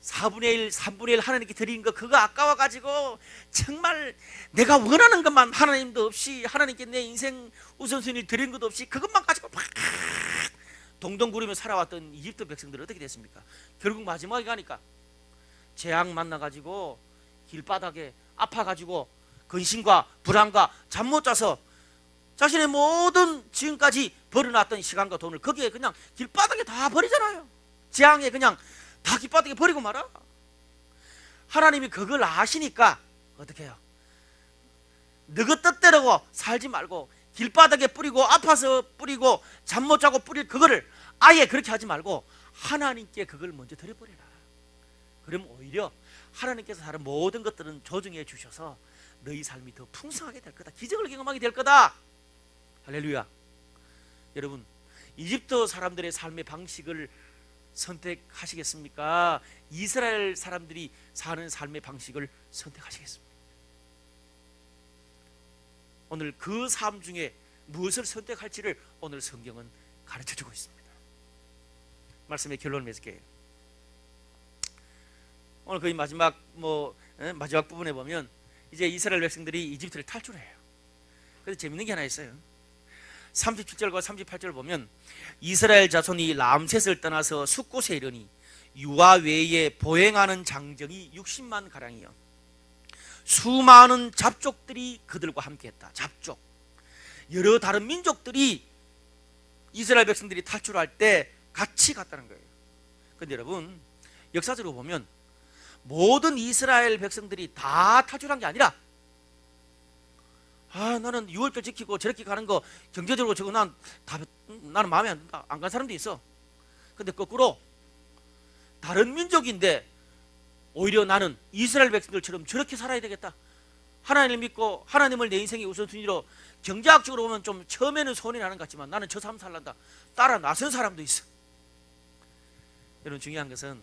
4분의 1, 3분의 1 하나님께 드린 거 그거 아까워가지고 정말 내가 원하는 것만 하나님도 없이 하나님께 내 인생 우선순위를 드린 것도 없이 그것만 가지고 막 동동구르며 살아왔던 이집트 백성들은 어떻게 됐습니까? 결국 마지막에 가니까 재앙 만나가지고 길바닥에 아파가지고 근심과 불안과 잠 못 자서 자신의 모든 지금까지 벌어놨던 시간과 돈을 거기에 그냥 길바닥에 다 버리잖아요. 재앙에 그냥 다 길바닥에 버리고 말아. 하나님이 그걸 아시니까 어떻게 해요? 너그 뜻대로 살지 말고 길바닥에 뿌리고 아파서 뿌리고 잠 못 자고 뿌릴 그거를 아예 그렇게 하지 말고 하나님께 그걸 먼저 드려버려라. 그럼 오히려 하나님께서 다른 모든 것들은 조정해 주셔서 너희 삶이 더 풍성하게 될 거다. 기적을 경험하게 될 거다. 할렐루야. 여러분 이집트 사람들의 삶의 방식을 선택하시겠습니까? 이스라엘 사람들이 사는 삶의 방식을 선택하시겠습니까? 오늘 그 삶 중에 무엇을 선택할지를 오늘 성경은 가르쳐주고 있습니다. 말씀의 결론을 맺을게요. 오늘 거의 마지막 부분에 보면 이제 이스라엘 백성들이 이집트를 탈출해요. 그래서 재밌는 게 하나 있어요. 37절과 38절을 보면 이스라엘 자손이 람셋을 떠나서 숫곳에 이르니 유아 외에 보행하는 장정이 60만 가량이요 수많은 잡족들이 그들과 함께했다. 잡족 여러 다른 민족들이 이스라엘 백성들이 탈출할 때 같이 갔다는 거예요. 그런데 여러분 역사적으로 보면 모든 이스라엘 백성들이 다 탈출한 게 아니라 나는 6월절 지키고 저렇게 가는 거 경제적으로 저거 나는 마음에 안 든다. 안 간 사람도 있어. 근데 거꾸로 다른 민족인데 오히려 나는 이스라엘 백성들처럼 저렇게 살아야 되겠다. 하나님을 믿고 하나님을 내 인생의 우선순위로, 경제학적으로 보면 좀 처음에는 손이 나는 것 같지만 나는 저 삶 살란다, 따라 나선 사람도 있어. 여러분, 중요한 것은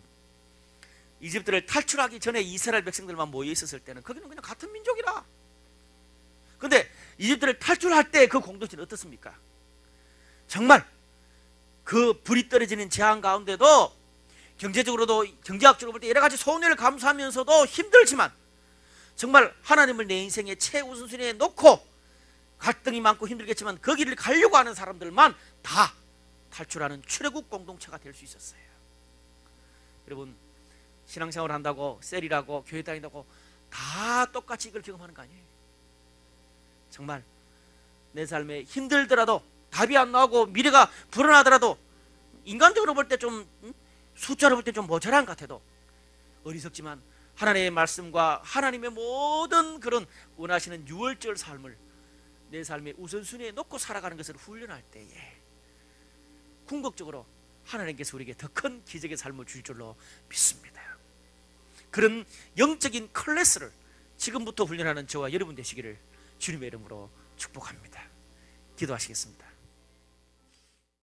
이집트를 탈출하기 전에 이스라엘 백성들만 모여 있었을 때는 거기는 그냥 같은 민족이라. 근데 이집트를 탈출할 때 그 공동체는 어떻습니까? 정말 그 불이 떨어지는 재앙 가운데도 경제적으로도, 경제학적으로 볼 때 여러 가지 손해를 감수하면서도 힘들지만 정말 하나님을 내 인생의 최우선순위에 놓고 갈등이 많고 힘들겠지만 그 길을 가려고 하는 사람들만 다 탈출하는 출애굽 공동체가 될 수 있었어요. 여러분, 신앙생활을 한다고, 셀이라고, 교회 다닌다고 다 똑같이 이걸 경험하는 거 아니에요. 정말 내 삶에 힘들더라도, 답이 안 나오고 미래가 불안하더라도, 인간적으로 볼 때 좀, 숫자로 볼 때 좀 모자란 것 같아도 어리석지만 하나님의 말씀과 하나님의 모든 그런 원하시는 유월절 삶을 내 삶의 우선순위에 놓고 살아가는 것을 훈련할 때에 궁극적으로 하나님께서 우리에게 더 큰 기적의 삶을 줄 줄로 믿습니다. 그런 영적인 클래스를 지금부터 훈련하는 저와 여러분 되시기를 주님의 이름으로 축복합니다. 기도하시겠습니다.